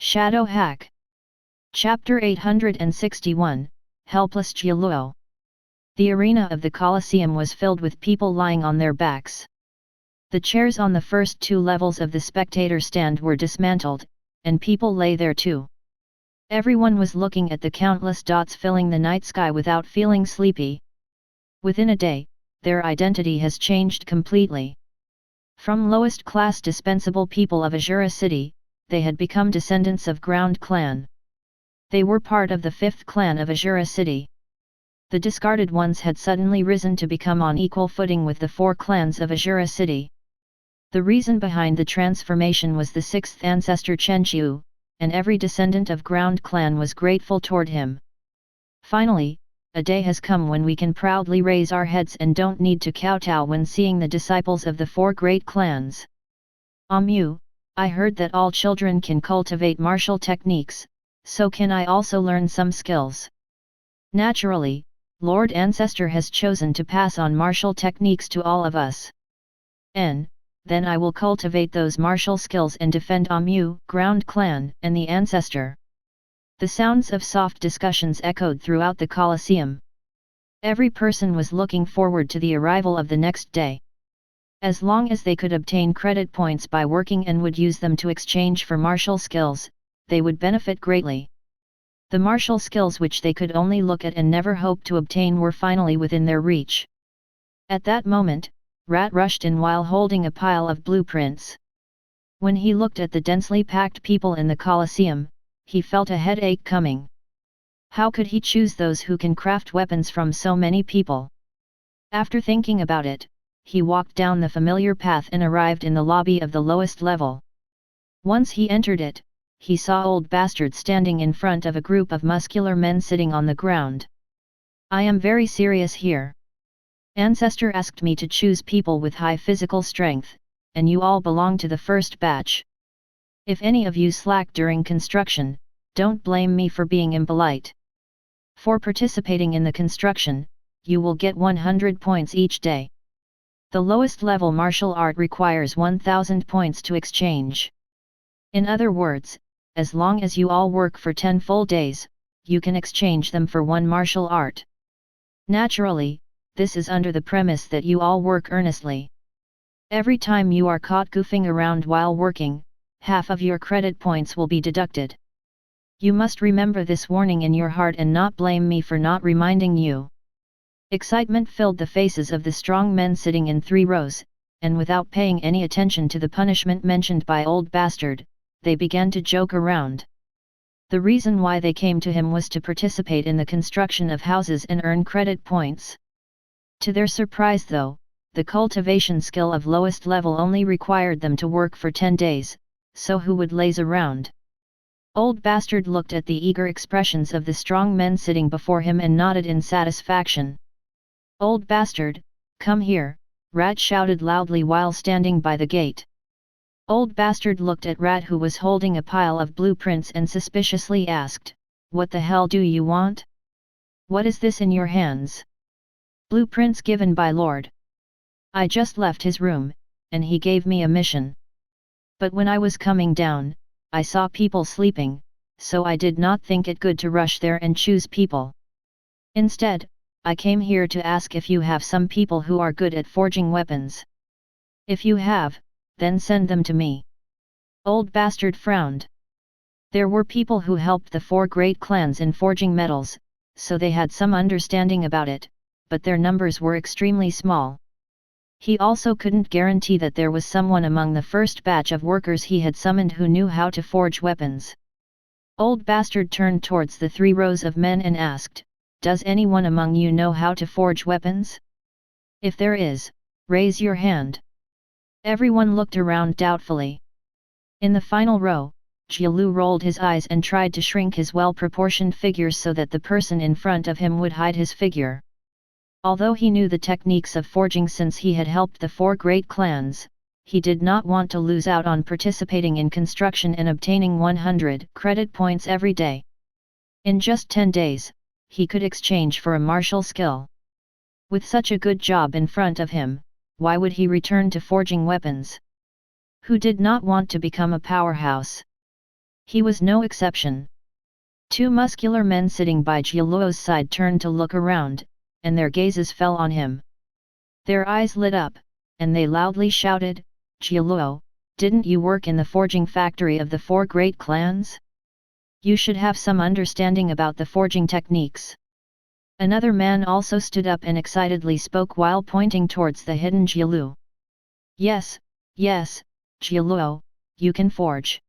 Shadow Hack. Chapter 861, Helpless Jia Luo. The arena of the Colosseum was filled with people lying on their backs. The chairs on the first two levels of the spectator stand were dismantled, and people lay there too. Everyone was looking at the countless dots filling the night sky without feeling sleepy. Within a day, their identity has changed completely. From lowest class dispensable people of Azura City, they had become descendants of Ground Clan. They were part of the 5th clan of Azura City. The discarded ones had suddenly risen to become on equal footing with the 4 clans of Azura City. The reason behind the transformation was the 6th ancestor Chenqiu, and every descendant of Ground Clan was grateful toward him. Finally, a day has come when we can proudly raise our heads and don't need to kowtow when seeing the disciples of the 4 great clans. I heard that all children can cultivate martial techniques, so can I also learn some skills? Naturally, Lord Ancestor has chosen to pass on martial techniques to all of us. Then I will cultivate those martial skills and defend Ground Clan, and the Ancestor. The sounds of soft discussions echoed throughout the Colosseum. Every person was looking forward to the arrival of the next day. As long as they could obtain credit points by working and would use them to exchange for martial skills, they would benefit greatly. The martial skills which they could only look at and never hope to obtain were finally within their reach. At that moment, Rat rushed in while holding a pile of blueprints. When he looked at the densely packed people in the Colosseum, he felt a headache coming. How could he choose those who can craft weapons from so many people? After thinking about it, he walked down the familiar path and arrived in the lobby of the lowest level. Once he entered it, he saw Old Bastard standing in front of a group of muscular men sitting on the ground. I am very serious here. Ancestor asked me to choose people with high physical strength, and you all belong to the first batch. If any of you slack during construction, don't blame me for being impolite. For participating in the construction, you will get 100 points each day. The lowest level martial art requires 1000 points to exchange. In other words, as long as you all work for 10 full days, you can exchange them for 1 martial art. Naturally, this is under the premise that you all work earnestly. Every time you are caught goofing around while working, half of your credit points will be deducted. You must remember this warning in your heart and not blame me for not reminding you. Excitement filled the faces of the strong men sitting in 3 rows, and without paying any attention to the punishment mentioned by Old Bastard, they began to joke around. The reason why they came to him was to participate in the construction of houses and earn credit points. To their surprise though, the cultivation skill of lowest level only required them to work for 10 days, so who would laze around? Old Bastard looked at the eager expressions of the strong men sitting before him and nodded in satisfaction. Old Bastard, come here, Rat shouted loudly while standing by the gate. Old Bastard looked at Rat who was holding a pile of blueprints and suspiciously asked, "What the hell do you want? What is this in your hands?" "Blueprints given by Lord. I just left his room, and he gave me a mission. But when I was coming down, I saw people sleeping, so I did not think it good to rush there and choose people. Instead, I came here to ask if you have some people who are good at forging weapons. If you have, then send them to me." Old Bastard frowned. There were people who helped the 4 great clans in forging metals, so they had some understanding about it, but their numbers were extremely small. He also couldn't guarantee that there was someone among the first batch of workers he had summoned who knew how to forge weapons. Old Bastard turned towards the 3 rows of men and asked, "Does anyone among you know how to forge weapons? If there is, raise your hand." Everyone looked around doubtfully. In the final row, Jia Luo rolled his eyes and tried to shrink his well-proportioned figure so that the person in front of him would hide his figure. Although he knew the techniques of forging since he had helped the 4 great clans, he did not want to lose out on participating in construction and obtaining 100 credit points every day. In just 10 days, he could exchange for a martial skill. With such a good job in front of him, why would he return to forging weapons? Who did not want to become a powerhouse? He was no exception. Two muscular men sitting by Jia Luo's side turned to look around, and their gazes fell on him. Their eyes lit up, and they loudly shouted, "Jia Luo, didn't you work in the forging factory of the four great clans? You should have some understanding about the forging techniques." Another man also stood up and excitedly spoke while pointing towards the hidden Jia Luo. Yes, Jia Luo, you can forge.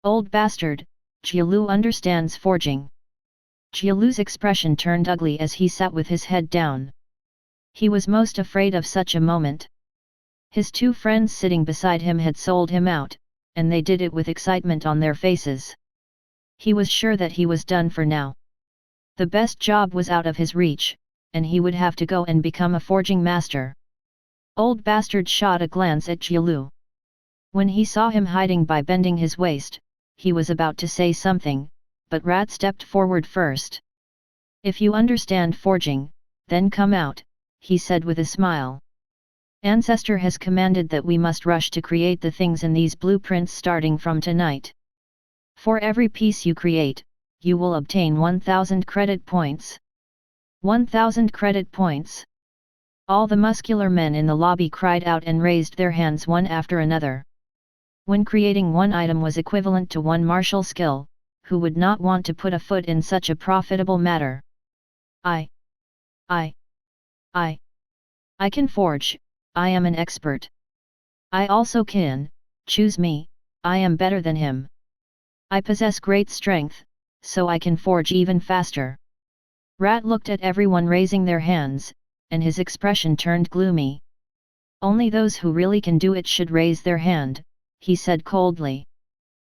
Old bastard, Jia Luo understands forging. Jia Luo's expression turned ugly as he sat with his head down. He was most afraid of such a moment. His two friends sitting beside him had sold him out, and they did it with excitement on their faces. He was sure that he was done for now. The best job was out of his reach, and he would have to go and become a forging master. Old bastard shot a glance at Jia Luo. When he saw him hiding by bending his waist, he was about to say something, but Rat stepped forward first. "If you understand forging, then come out," he said with a smile. "Ancestor has commanded that we must rush to create the things in these blueprints starting from tonight. For every piece you create, you will obtain 1000 credit points." 1000 credit points! All the muscular men in the lobby cried out and raised their hands one after another. When creating one item was equivalent to one martial skill, who would not want to put a foot in such a profitable matter? I can forge, I am an expert. I also can, choose me, I am better than him. I possess great strength, so I can forge even faster. Rat looked at everyone raising their hands, and his expression turned gloomy. "Only those who really can do it should raise their hand," he said coldly.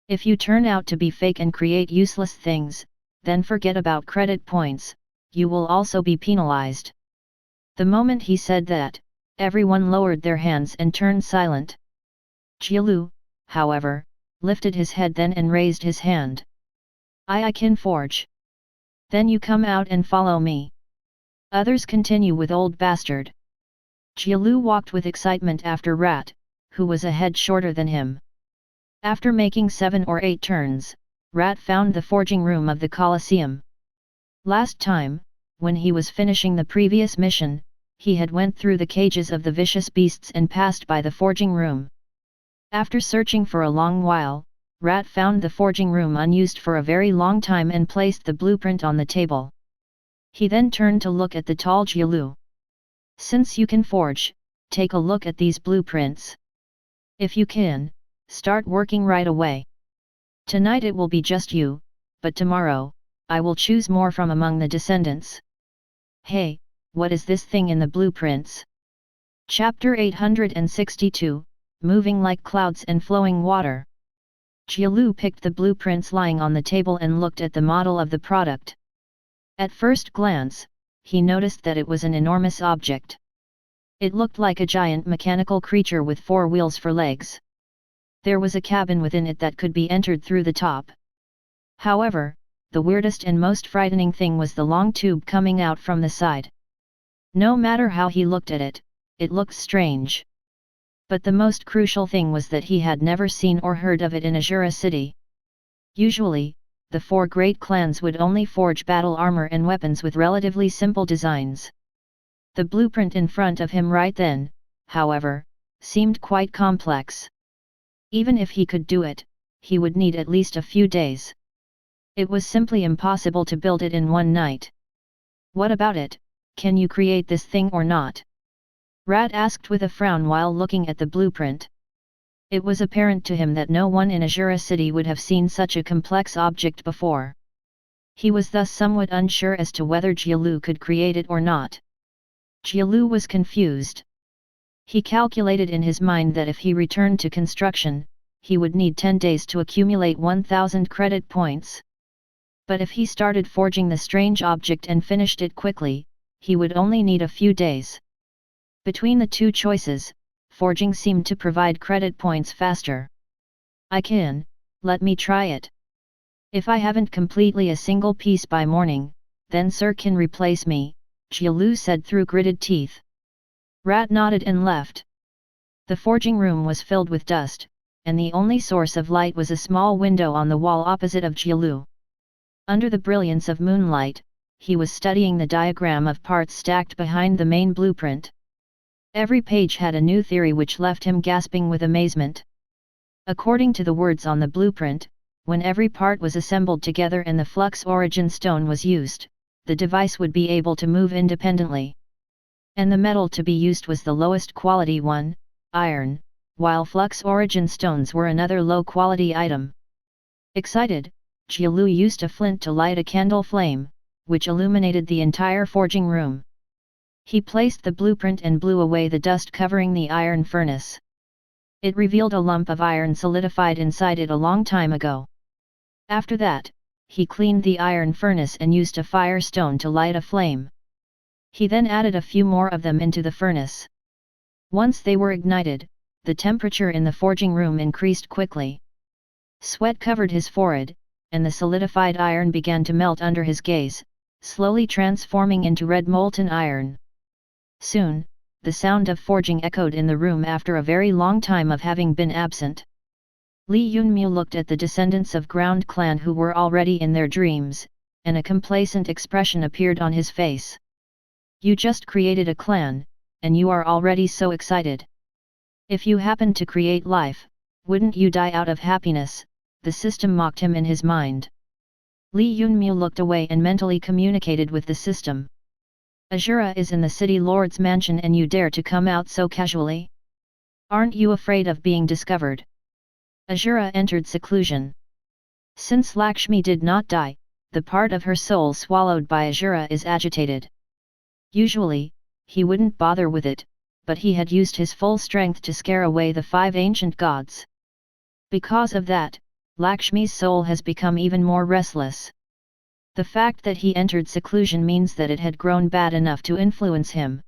"If you turn out to be fake and create useless things, then forget about credit points, you will also be penalized." The moment he said that, everyone lowered their hands and turned silent. Jia Luo, however, lifted his head then and raised his hand. I can forge. Then you come out and follow me." Others continue with old bastard. Jia Luo walked with excitement after Rat, who was a head shorter than him. After making 7 or 8 turns, Rat found the forging room of the Colosseum. Last time, when he was finishing the previous mission, he had went through the cages of the vicious beasts and passed by the forging room. After searching for a long while, Rat found the forging room unused for a very long time and placed the blueprint on the table. He then turned to look at the tall Jia Luo. "Since you can forge, take a look at these blueprints. If you can, start working right away. Tonight it will be just you, but tomorrow, I will choose more from among the descendants." "Hey, what is this thing in the blueprints?" Chapter 862, Moving like clouds and flowing water. Jia Luo picked the blueprints lying on the table and looked at the model of the product. At first glance, he noticed that it was an enormous object. It looked like a giant mechanical creature with 4 wheels for legs. There was a cabin within it that could be entered through the top. However, the weirdest and most frightening thing was the long tube coming out from the side. No matter how he looked at it, it looked strange. But the most crucial thing was that he had never seen or heard of it in Azura City. Usually, the 4 great clans would only forge battle armor and weapons with relatively simple designs. The blueprint in front of him right then, however, seemed quite complex. Even if he could do it, he would need at least a few days. It was simply impossible to build it in one night. "What about it, can you create this thing or not?" Rat asked with a frown while looking at the blueprint. It was apparent to him that no one in Azura City would have seen such a complex object before. He was thus somewhat unsure as to whether Jia Luo could create it or not. Jia Luo was confused. He calculated in his mind that if he returned to construction, he would need 10 days to accumulate 1000 credit points. But if he started forging the strange object and finished it quickly, he would only need a few days. Between the two choices, forging seemed to provide credit points faster. "I can, let me try it. If I haven't completely a single piece by morning, then Sir can replace me," Jia Luo said through gritted teeth. Rat nodded and left. The forging room was filled with dust, and the only source of light was a small window on the wall opposite of Jia Luo. Under the brilliance of moonlight, he was studying the diagram of parts stacked behind the main blueprint. Every page had a new theory which left him gasping with amazement. According to the words on the blueprint, when every part was assembled together and the flux origin stone was used, the device would be able to move independently. And the metal to be used was the lowest quality one, iron, while flux origin stones were another low-quality item. Excited, Jia Luo used a flint to light a candle flame, which illuminated the entire forging room. He placed the blueprint and blew away the dust covering the iron furnace. It revealed a lump of iron solidified inside it a long time ago. After that, he cleaned the iron furnace and used a fire stone to light a flame. He then added a few more of them into the furnace. Once they were ignited, the temperature in the forging room increased quickly. Sweat covered his forehead, and the solidified iron began to melt under his gaze, slowly transforming into red molten iron. Soon, the sound of forging echoed in the room after a very long time of having been absent. Li Yunmu looked at the descendants of Ground Clan who were already in their dreams, and a complacent expression appeared on his face. You just created a clan, and you are already so excited. If you happened to create life, wouldn't you die out of happiness? The system mocked him in his mind. Li Yunmu looked away and mentally communicated with the system. Azura is in the city lord's mansion and you dare to come out so casually? Aren't you afraid of being discovered? Azura entered seclusion. Since Lakshmi did not die, the part of her soul swallowed by Azura is agitated. Usually, he wouldn't bother with it, but he had used his full strength to scare away the 5 ancient gods. Because of that, Lakshmi's soul has become even more restless. The fact that he entered seclusion means that it had grown bad enough to influence him.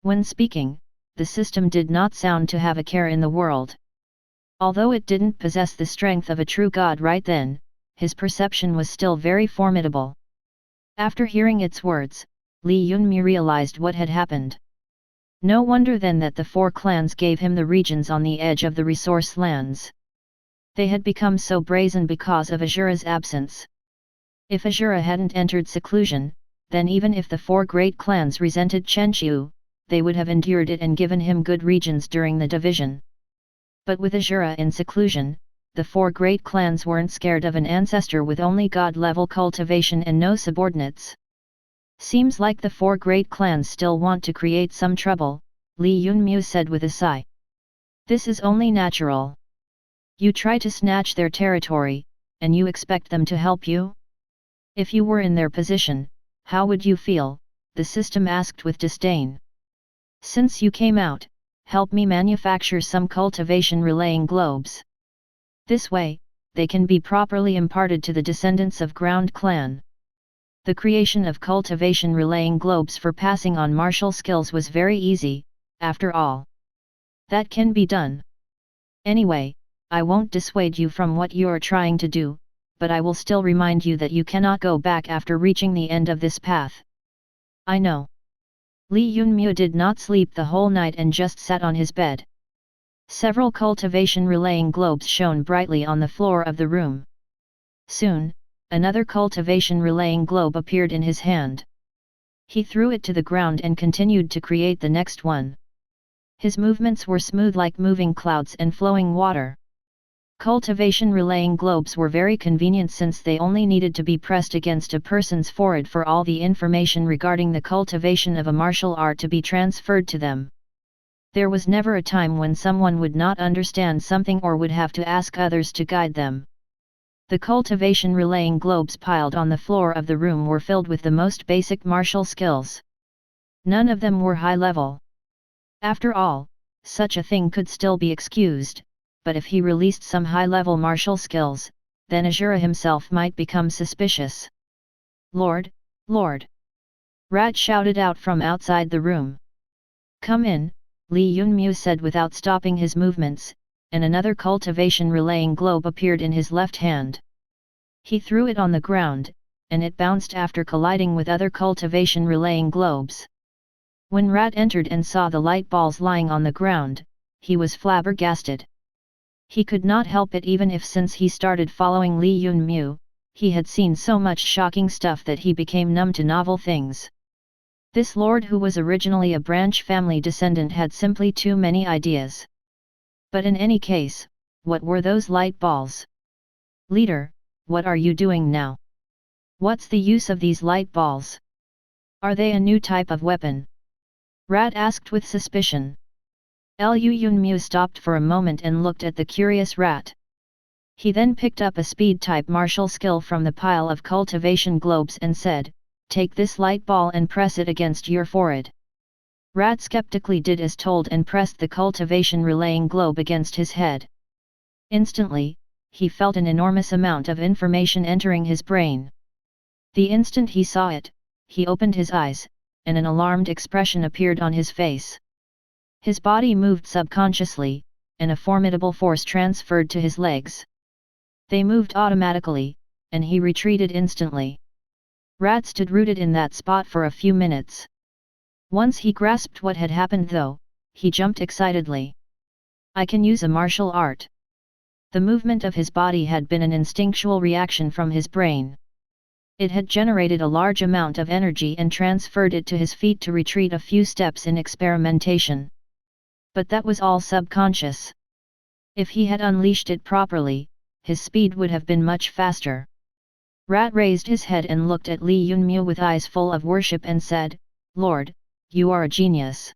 When speaking, the system did not sound to have a care in the world. Although it didn't possess the strength of a true god right then, his perception was still very formidable. After hearing its words, Li Yunmu realized what had happened. No wonder then that the 4 clans gave him the regions on the edge of the resource lands. They had become so brazen because of Azura's absence. If Azura hadn't entered seclusion, then even if the 4 great clans resented Chenqiu, they would have endured it and given him good regions during the division. But with Azura in seclusion, the 4 great clans weren't scared of an ancestor with only god-level cultivation and no subordinates. Seems like the 4 great clans still want to create some trouble, Li Yunmu said with a sigh. This is only natural. You try to snatch their territory, and you expect them to help you? If you were in their position, how would you feel? The system asked with disdain. Since you came out, help me manufacture some cultivation relaying globes. This way, they can be properly imparted to the descendants of Ground Clan. The creation of cultivation relaying globes for passing on martial skills was very easy, after all. That can be done. Anyway, I won't dissuade you from what you're trying to do, but I will still remind you that you cannot go back after reaching the end of this path. I know. Li Yunmu did not sleep the whole night and just sat on his bed. Several cultivation relaying globes shone brightly on the floor of the room. Soon, another cultivation relaying globe appeared in his hand. He threw it to the ground and continued to create the next one. His movements were smooth like moving clouds and flowing water. Cultivation relaying globes were very convenient since they only needed to be pressed against a person's forehead for all the information regarding the cultivation of a martial art to be transferred to them. There was never a time when someone would not understand something or would have to ask others to guide them. The cultivation relaying globes piled on the floor of the room were filled with the most basic martial skills. None of them were high level. After all, such a thing could still be excused. But if he released some high-level martial skills, then Azura himself might become suspicious. Lord, Lord! Rat shouted out from outside the room. Come in, Li Yunmu said without stopping his movements, and another cultivation relaying globe appeared in his left hand. He threw it on the ground, and it bounced after colliding with other cultivation relaying globes. When Rat entered and saw the light balls lying on the ground, he was flabbergasted. He could not help it even if since he started following Li Yunmu, he had seen so much shocking stuff that he became numb to novel things. This lord who was originally a branch family descendant had simply too many ideas. But in any case, what were those light balls? Leader, what are you doing now? What's the use of these light balls? Are they a new type of weapon? Rat asked with suspicion. Lu Yunmu stopped for a moment and looked at the curious rat. He then picked up a speed-type martial skill from the pile of cultivation globes and said, "Take this light ball and press it against your forehead." Rat skeptically did as told and pressed the cultivation relaying globe against his head. Instantly, he felt an enormous amount of information entering his brain. The instant he saw it, he opened his eyes, and an alarmed expression appeared on his face. His body moved subconsciously, and a formidable force transferred to his legs. They moved automatically, and he retreated instantly. Rat stood rooted in that spot for a few minutes. Once he grasped what had happened though, he jumped excitedly. "I can use a martial art." The movement of his body had been an instinctual reaction from his brain. It had generated a large amount of energy and transferred it to his feet to retreat a few steps in experimentation. But that was all subconscious. If he had unleashed it properly, his speed would have been much faster. Rat raised his head and looked at Li Yunmu with eyes full of worship and said, "Lord, you are a genius.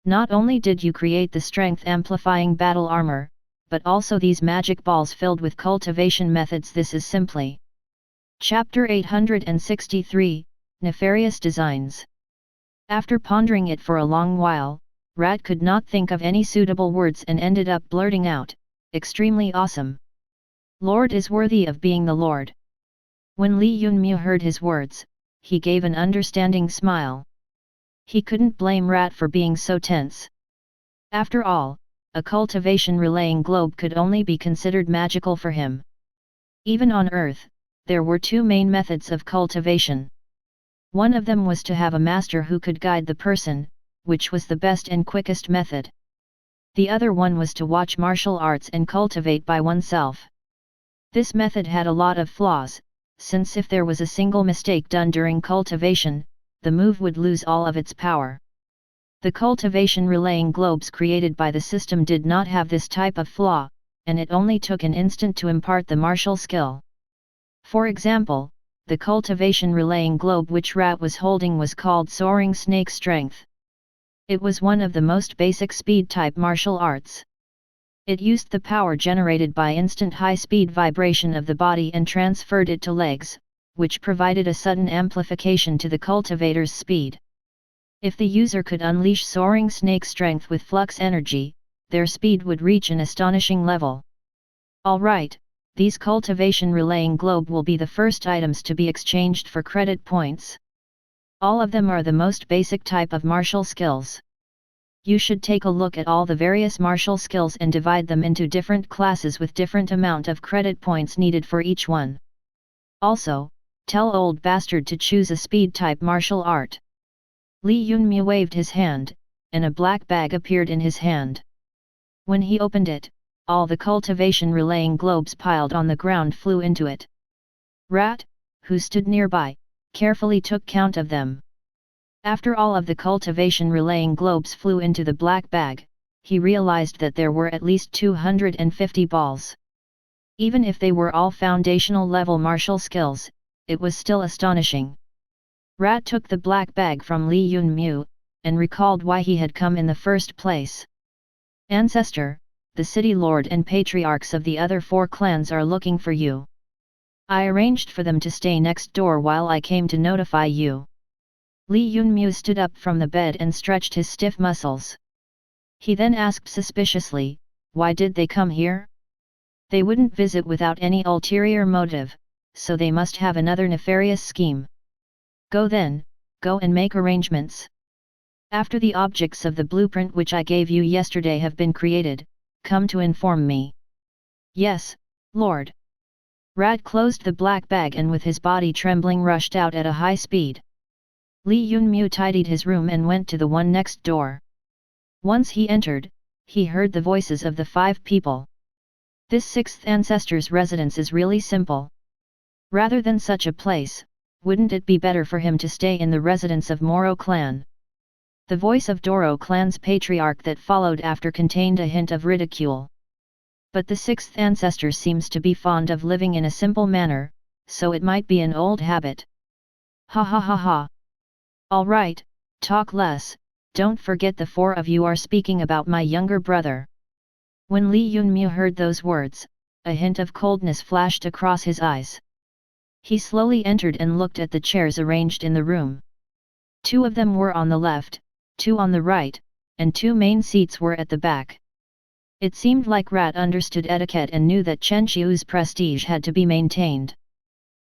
Not only did you create the strength-amplifying battle armor, but also these magic balls filled with cultivation methods. This is simply." Chapter 863, Nefarious Designs. After pondering it for a long while, Rat could not think of any suitable words and ended up blurting out, "Extremely awesome. Lord is worthy of being the Lord." When Li Yunmu heard his words, he gave an understanding smile. He couldn't blame Rat for being so tense. After all, a cultivation relaying globe could only be considered magical for him. Even on Earth, there were two main methods of cultivation. One of them was to have a master who could guide the person, which was the best and quickest method. The other one was to watch martial arts and cultivate by oneself. This method had a lot of flaws, since if there was a single mistake done during cultivation, the move would lose all of its power. The cultivation relaying globes created by the system did not have this type of flaw, and it only took an instant to impart the martial skill. For example, the cultivation relaying globe which Rat was holding was called Soaring Snake Strength. It was one of the most basic speed-type martial arts. It used the power generated by instant high-speed vibration of the body and transferred it to legs, which provided a sudden amplification to the cultivator's speed. If the user could unleash Soaring Snake Strength with flux energy, their speed would reach an astonishing level. Alright, these cultivation relaying globe will be the first items to be exchanged for credit points. All of them are the most basic type of martial skills. You should take a look at all the various martial skills and divide them into different classes with different amount of credit points needed for each one. Also, tell old bastard to choose a speed type martial art. Li Yunmu waved his hand, and a black bag appeared in his hand. When he opened it, all the cultivation relaying globes piled on the ground flew into it. Rat, who stood nearby, carefully took count of them. After all of the cultivation relaying globes flew into the black bag, he realized that there were at least 250 balls. Even if they were all foundational level martial skills, it was still astonishing. Rat took the black bag from Li Yunmu, and recalled why he had come in the first place. "Ancestor, the city lord and patriarchs of the other 4 clans are looking for you. I arranged for them to stay next door while I came to notify you." Li Yunmu stood up from the bed and stretched his stiff muscles. He then asked suspiciously, "Why did they come here? They wouldn't visit without any ulterior motive, so they must have another nefarious scheme. Go then, go and make arrangements. After the objects of the blueprint which I gave you yesterday have been created, come to inform me." "Yes, Lord." Rat closed the black bag and with his body trembling rushed out at a high speed. Li Yunmu tidied his room and went to the one next door. Once he entered, he heard the voices of the 5 people. This sixth ancestor's residence is really simple. Rather than such a place, wouldn't it be better for him to stay in the residence of Moro clan? The voice of Doro clan's patriarch that followed after contained a hint of ridicule. But the sixth ancestor seems to be fond of living in a simple manner, so it might be an old habit. Ha ha ha ha. All right, talk less, don't forget the four of you are speaking about my younger brother. When Li Yunmu heard those words, a hint of coldness flashed across his eyes. He slowly entered and looked at the chairs arranged in the room. 2 of them were on the left, 2 on the right, and 2 main seats were at the back. It seemed like Rat understood etiquette and knew that Chen Qiu's prestige had to be maintained.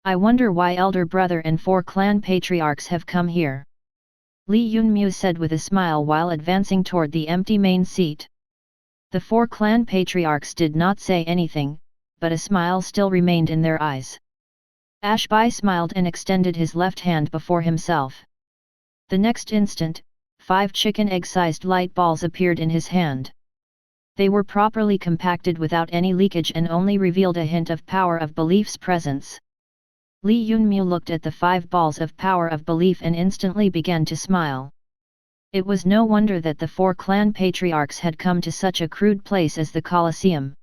I wonder why elder brother and 4 clan patriarchs have come here. Li Yunmu said with a smile while advancing toward the empty main seat. The 4 clan patriarchs did not say anything, but a smile still remained in their eyes. Ashbai smiled and extended his left hand before himself. The next instant, 5 chicken egg-sized light balls appeared in his hand. They were properly compacted without any leakage and only revealed a hint of power of belief's presence. Li Yunmu looked at the 5 balls of power of belief and instantly began to smile. It was no wonder that the 4 clan patriarchs had come to such a crude place as the Colosseum.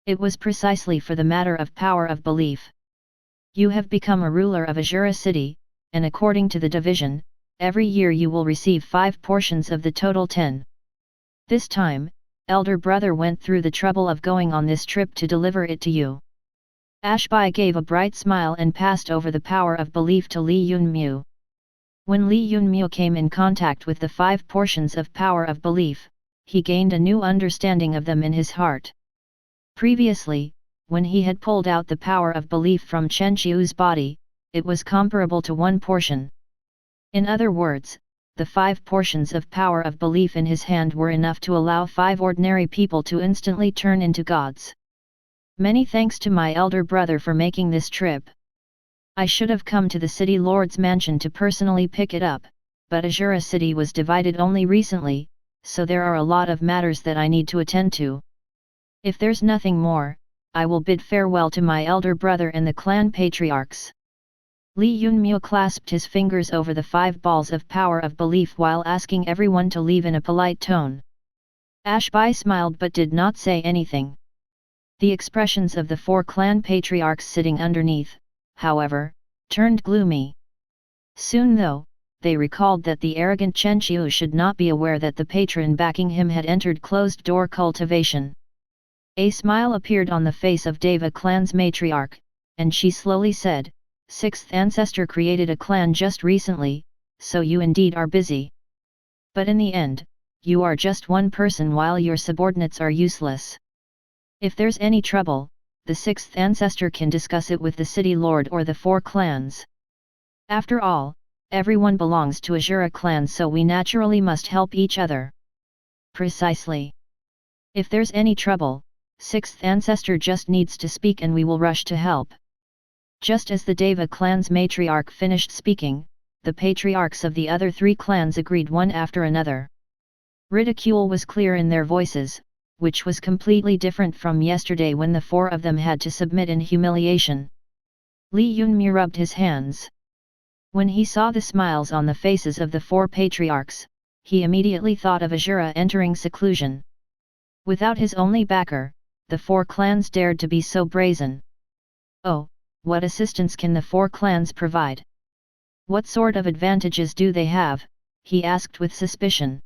It was precisely for the matter of power of belief. You have become a ruler of Azura city, and according to the division, every year you will receive 5 portions of the total 10. This time, elder brother went through the trouble of going on this trip to deliver it to you. Ashbai gave a bright smile and passed over the power of belief to Li Yunmu. When Li Yunmu came in contact with the 5 portions of power of belief, he gained a new understanding of them in his heart. Previously, when he had pulled out the power of belief from Chen Qiu's body, it was comparable to 1 portion. In other words, the 5 portions of power of belief in his hand were enough to allow 5 ordinary people to instantly turn into gods. Many thanks to my elder brother for making this trip. I should have come to the city lord's mansion to personally pick it up, but Azura city was divided only recently, so there are a lot of matters that I need to attend to. If there's nothing more, I will bid farewell to my elder brother and the clan patriarchs. Li Yunmu clasped his fingers over the 5 balls of power of belief while asking everyone to leave in a polite tone. Ashbai smiled but did not say anything. The expressions of the 4 clan patriarchs sitting underneath, however, turned gloomy. Soon though, they recalled that the arrogant Chen Qiu should not be aware that the patron backing him had entered closed-door cultivation. A smile appeared on the face of Deva clan's matriarch, and she slowly said, 6th ancestor created a clan just recently, so you indeed are busy. But in the end, you are just one person while your subordinates are useless. If there's any trouble, the 6th ancestor can discuss it with the city lord or the 4 clans. After all, everyone belongs to Azura clan, so we naturally must help each other. Precisely. If there's any trouble, 6th ancestor just needs to speak and we will rush to help. Just as the Deva clan's matriarch finished speaking, the patriarchs of the other 3 clans agreed one after another. Ridicule was clear in their voices, which was completely different from yesterday when the 4 of them had to submit in humiliation. Li Yunmu rubbed his hands. When he saw the smiles on the faces of the 4 patriarchs, he immediately thought of Azura entering seclusion. Without his only backer, the 4 clans dared to be so brazen. Oh, what assistance can the 4 clans provide? What sort of advantages do they have? He asked with suspicion.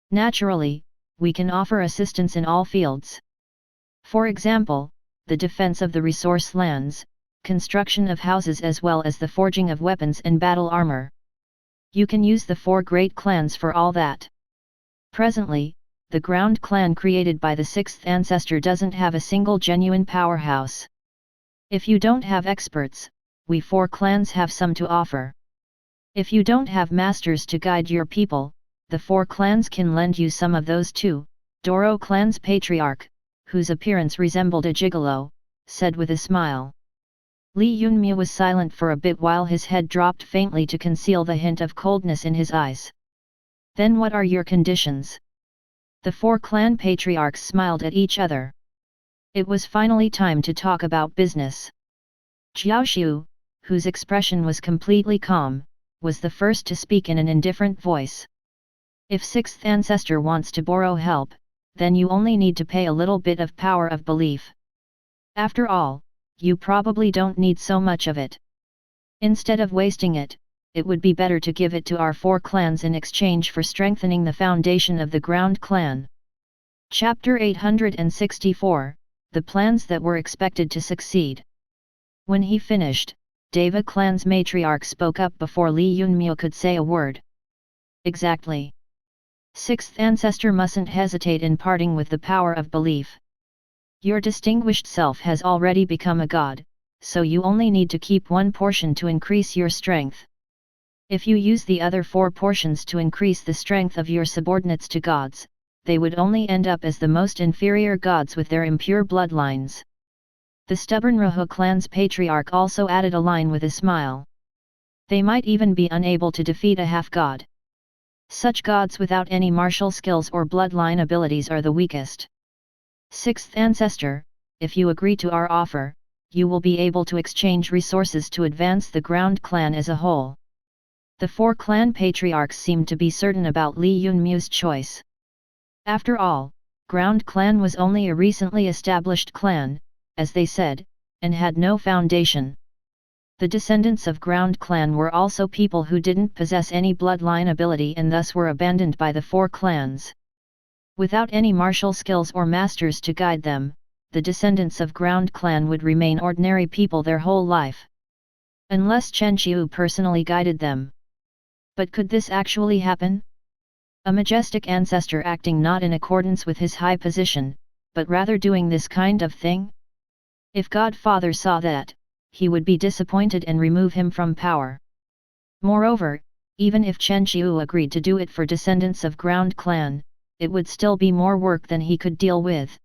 Naturally, we can offer assistance in all fields. For example, the defense of the resource lands, construction of houses as well as the forging of weapons and battle armor. You can use the 4 great clans for all that. Presently, the ground clan created by the 6th ancestor doesn't have a single genuine powerhouse. If you don't have experts, we 4 clans have some to offer. If you don't have masters to guide your people, the 4 clans can lend you some of those too. Doro clan's patriarch, whose appearance resembled a gigolo, said with a smile. Li Yunmu was silent for a bit while his head dropped faintly to conceal the hint of coldness in his eyes. Then what are your conditions? The 4 clan patriarchs smiled at each other. It was finally time to talk about business. Jiao Xiu, whose expression was completely calm, was the first to speak in an indifferent voice. If sixth ancestor wants to borrow help, then you only need to pay a little bit of power of belief. After all, you probably don't need so much of it. Instead of wasting it, it would be better to give it to our 4 clans in exchange for strengthening the foundation of the ground clan. Chapter 864, The Plans That Were Expected to Succeed. When he finished, Deva clan's matriarch spoke up before Li Yunmyo could say a word. Exactly. Sixth ancestor mustn't hesitate in parting with the power of belief. Your distinguished self has already become a god, so you only need to keep one portion to increase your strength. If you use the other 4 portions to increase the strength of your subordinates to gods, they would only end up as the most inferior gods with their impure bloodlines. The stubborn Rahu clan's patriarch also added a line with a smile. They might even be unable to defeat a half-god. Such gods without any martial skills or bloodline abilities are the weakest. Sixth ancestor, if you agree to our offer, you will be able to exchange resources to advance the ground clan as a whole. The 4 clan patriarchs seemed to be certain about Li Yunmyo's choice. After all, ground clan was only a recently established clan, as they said, and had no foundation. The descendants of ground clan were also people who didn't possess any bloodline ability and thus were abandoned by the 4 clans. Without any martial skills or masters to guide them, the descendants of ground clan would remain ordinary people their whole life. Unless Chen Qiu personally guided them. But could this actually happen? A majestic ancestor acting not in accordance with his high position, but rather doing this kind of thing? If Godfather saw that, he would be disappointed and remove him from power. Moreover, even if Chen Qiu agreed to do it for descendants of ground clan, it would still be more work than he could deal with.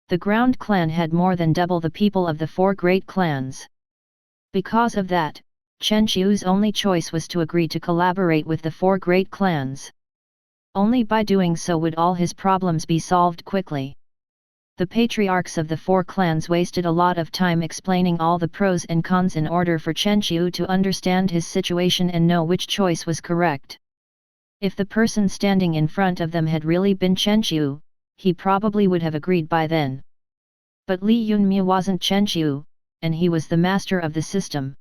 The ground clan had more than double the people of the 4 great clans. Because of that, Chen Qiu's only choice was to agree to collaborate with the 4 great clans. Only by doing so would all his problems be solved quickly. The patriarchs of the 4 clans wasted a lot of time explaining all the pros and cons in order for Chen Qiu to understand his situation and know which choice was correct. If the person standing in front of them had really been Chen Qiu, he probably would have agreed by then. But Li Yunmyo wasn't Chen Qiu, and he was the master of the system.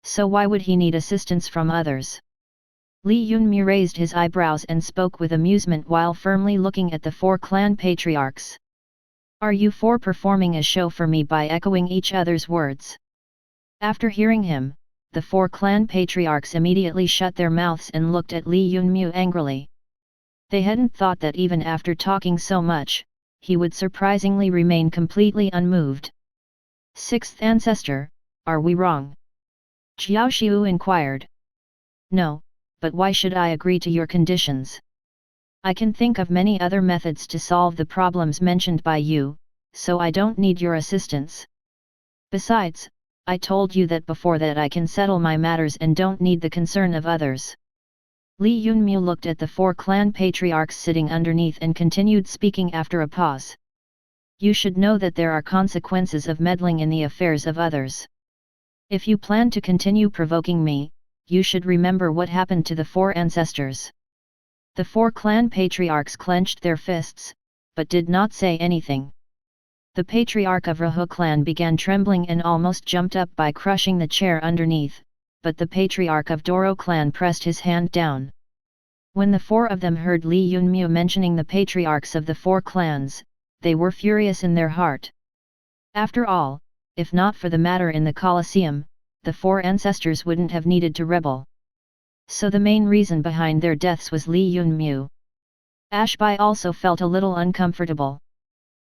So why would he need assistance from others? Li Yunmyo raised his eyebrows and spoke with amusement while firmly looking at the 4 clan patriarchs. Are you 4 performing a show for me by echoing each other's words? After hearing him, the 4 clan patriarchs immediately shut their mouths and looked at Li Yunmyo angrily. They hadn't thought that even after talking so much, he would surprisingly remain completely unmoved. Sixth ancestor, are we wrong? Jiao Xiu inquired. No, but why should I agree to your conditions? I can think of many other methods to solve the problems mentioned by you, so I don't need your assistance. Besides, I told you that before that I can settle my matters and don't need the concern of others. Li Yunmyo looked at the 4 clan patriarchs sitting underneath and continued speaking after a pause. You should know that there are consequences of meddling in the affairs of others. If you plan to continue provoking me, you should remember what happened to the 4 ancestors. The 4 clan patriarchs clenched their fists, but did not say anything. The patriarch of Rahu clan began trembling and almost jumped up by crushing the chair underneath, but the patriarch of Doro clan pressed his hand down. When the 4 of them heard Li Yunmyo mentioning the patriarchs of the 4 clans, they were furious in their heart. After all, if not for the matter in the Colosseum, the 4 ancestors wouldn't have needed to rebel. So the main reason behind their deaths was Li Yunmyo. Ashbai also felt a little uncomfortable.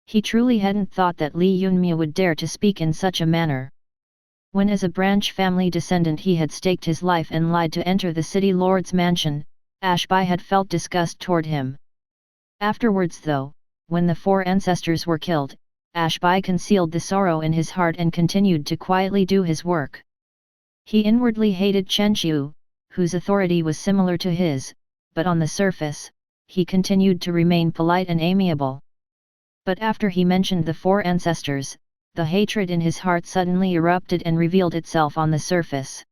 He truly hadn't thought that Li Yunmyo would dare to speak in such a manner. When as a branch family descendant he had staked his life and lied to enter the city lord's mansion, Ashbai had felt disgust toward him. Afterwards though, when the 4 ancestors were killed, Ashbai concealed the sorrow in his heart and continued to quietly do his work. He inwardly hated Chen Qiu, whose authority was similar to his, but on the surface, he continued to remain polite and amiable. But after he mentioned the four ancestors, the hatred in his heart suddenly erupted and revealed itself on the surface.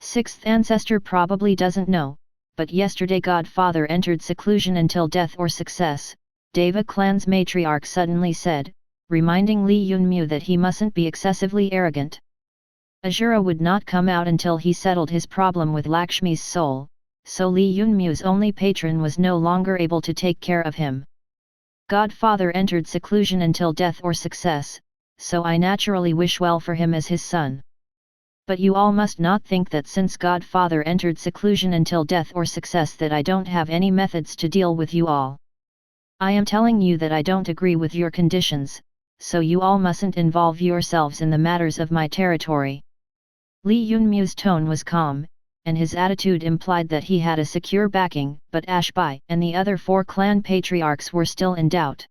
Sixth ancestor probably doesn't know, but yesterday Godfather entered seclusion until death or success, Deva clan's matriarch suddenly said, reminding Li Yunmu that he mustn't be excessively arrogant. Ajura would not come out until he settled his problem with Lakshmi's soul, so Li Yunmu's only patron was no longer able to take care of him. Godfather entered seclusion until death or success, so I naturally wish well for him as his son. But you all must not think that since Godfather entered seclusion until death or success that I don't have any methods to deal with you all. I am telling you that I don't agree with your conditions, so you all mustn't involve yourselves in the matters of my territory. Li Yunmu's tone was calm, and his attitude implied that he had a secure backing, but Ashbai and the other four clan patriarchs were still in doubt.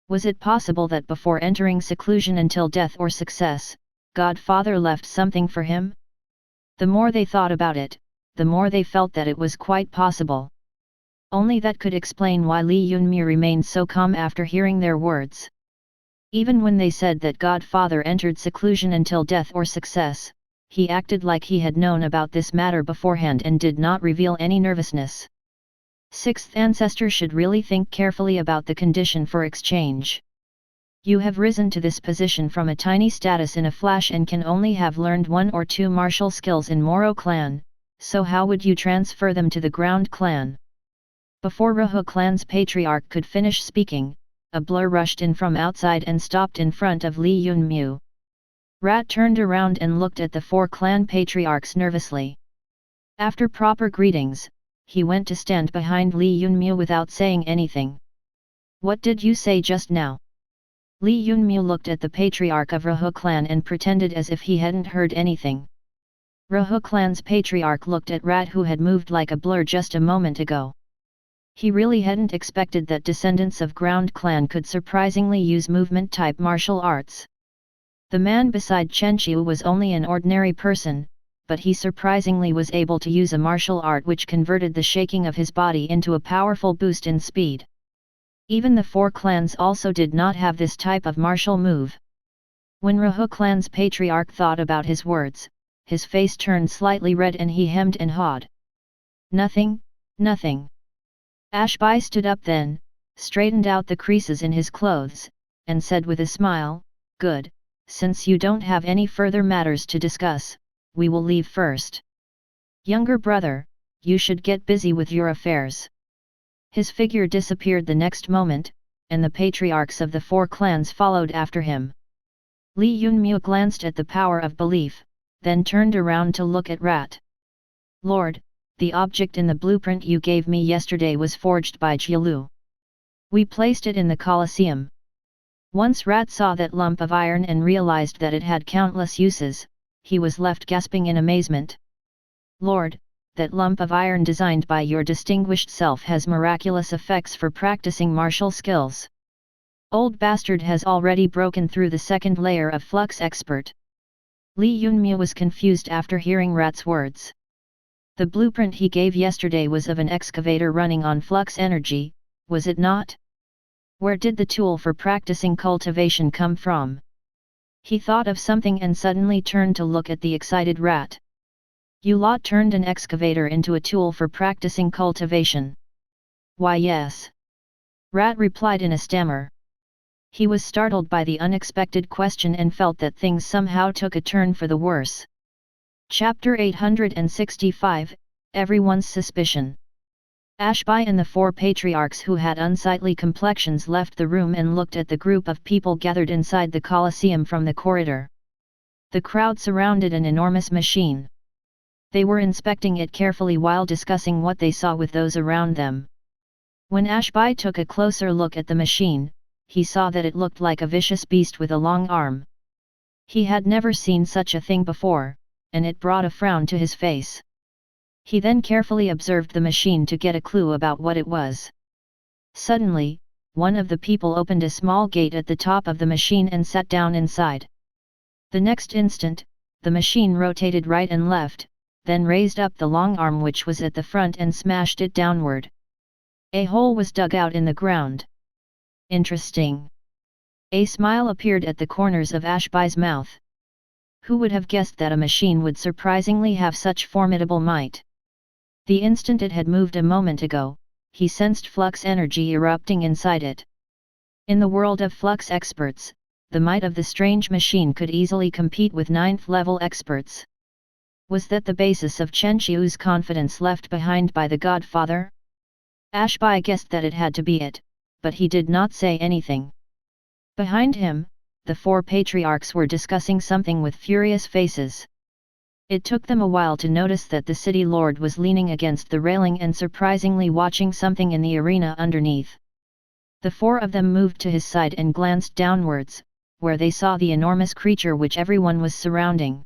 Was it possible that before entering seclusion until death or success, Godfather left something for him? The more they thought about it, the more they felt that it was quite possible. Only that could explain why Li Yunmu remained so calm after hearing their words. Even when they said that Godfather entered seclusion until death or success, he acted like he had known about this matter beforehand and did not reveal any nervousness. Sixth ancestor should really think carefully about the condition for exchange. You have risen to this position from a tiny status in a flash and can only have learned 1 or 2 martial skills in Moro clan, so how would you transfer them to the ground clan? Before Rahu clan's patriarch could finish speaking, a blur rushed in from outside and stopped in front of Li Yunmu. Rat turned around and looked at the 4 clan patriarchs nervously. After proper greetings, he went to stand behind Li Yunmu without saying anything. What did you say just now? Li Yunmu looked at the patriarch of Rahu clan and pretended as if he hadn't heard anything. Rahu clan's patriarch looked at Rat, who had moved like a blur just a moment ago. He really hadn't expected that descendants of ground clan could surprisingly use movement-type martial arts. The man beside Chenqiu was only an ordinary person, but he surprisingly was able to use a martial art which converted the shaking of his body into a powerful boost in speed. Even the 4 clans also did not have this type of martial move. When Rahu clan's patriarch thought about his words, his face turned slightly red and he hemmed and hawed. Nothing, nothing. Ashbai stood up then, straightened out the creases in his clothes, and said with a smile, "Good, since you don't have any further matters to discuss, we will leave first. Younger brother, you should get busy with your affairs." His figure disappeared the next moment, and the patriarchs of the 4 clans followed after him. Li Yunmu glanced at the power of belief, then turned around to look at Rat. "Lord, the object in the blueprint you gave me yesterday was forged by Jia Luo. We placed it in the Colosseum." Once Rat saw that lump of iron and realized that it had countless uses, he was left gasping in amazement. "Lord, that lump of iron designed by your distinguished self has miraculous effects for practicing martial skills. Old bastard has already broken through the second layer of flux expert." Li Yunmu was confused after hearing Rat's words. The blueprint he gave yesterday was of an excavator running on flux energy, was it not? Where did the tool for practicing cultivation come from? He thought of something and suddenly turned to look at the excited Rat. "You lot turned an excavator into a tool for practicing cultivation?" "Why yes." Rat replied in a stammer. He was startled by the unexpected question and felt that things somehow took a turn for the worse. Chapter 865, Everyone's Suspicion. Ashbai and the 4 patriarchs who had unsightly complexions left the room and looked at the group of people gathered inside the Colosseum from the corridor. The crowd surrounded an enormous machine. They were inspecting it carefully while discussing what they saw with those around them. When Ashbai took a closer look at the machine, he saw that it looked like a vicious beast with a long arm. He had never seen such a thing before, and it brought a frown to his face. He then carefully observed the machine to get a clue about what it was. Suddenly, one of the people opened a small gate at the top of the machine and sat down inside. The next instant, the machine rotated right and left, then raised up the long arm which was at the front and smashed it downward. A hole was dug out in the ground. Interesting. A smile appeared at the corners of Ashbai's mouth. Who would have guessed that a machine would surprisingly have such formidable might? The instant it had moved a moment ago, he sensed flux energy erupting inside it. In the world of flux experts, the might of the strange machine could easily compete with 9th-level experts. Was that the basis of Chen Qiu's confidence left behind by the Godfather? Ashbai guessed that it had to be it, but he did not say anything. Behind him, the 4 patriarchs were discussing something with furious faces. It took them a while to notice that the city lord was leaning against the railing and surprisingly watching something in the arena underneath. The 4 of them moved to his side and glanced downwards, where they saw the enormous creature which everyone was surrounding.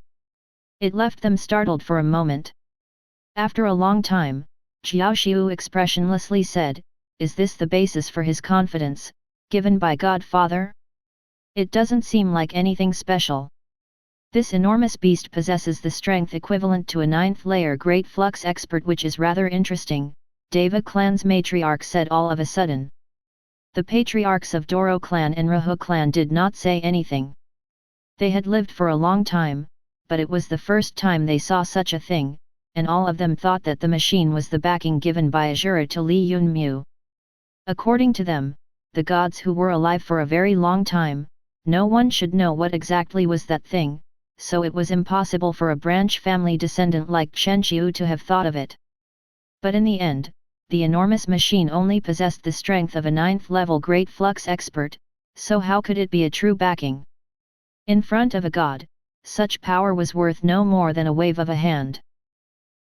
It left them startled for a moment. After a long time, Xiao Xiu expressionlessly said, "Is this the basis for his confidence, given by Godfather? It doesn't seem like anything special. This enormous beast possesses the strength equivalent to a 9th-layer Great Flux expert, which is rather interesting," Deva clan's matriarch said all of a sudden. The patriarchs of Doro clan and Rahu clan did not say anything. They had lived for a long time, but it was the first time they saw such a thing, and all of them thought that the machine was the backing given by Azura to Li Yunmu. According to them, the gods who were alive for a very long time, no one should know what exactly was that thing, so it was impossible for a branch family descendant like Chen Qiu to have thought of it. But in the end, the enormous machine only possessed the strength of a 9th-level Great Flux expert, so how could it be a true backing? In front of a god, such power was worth no more than a wave of a hand.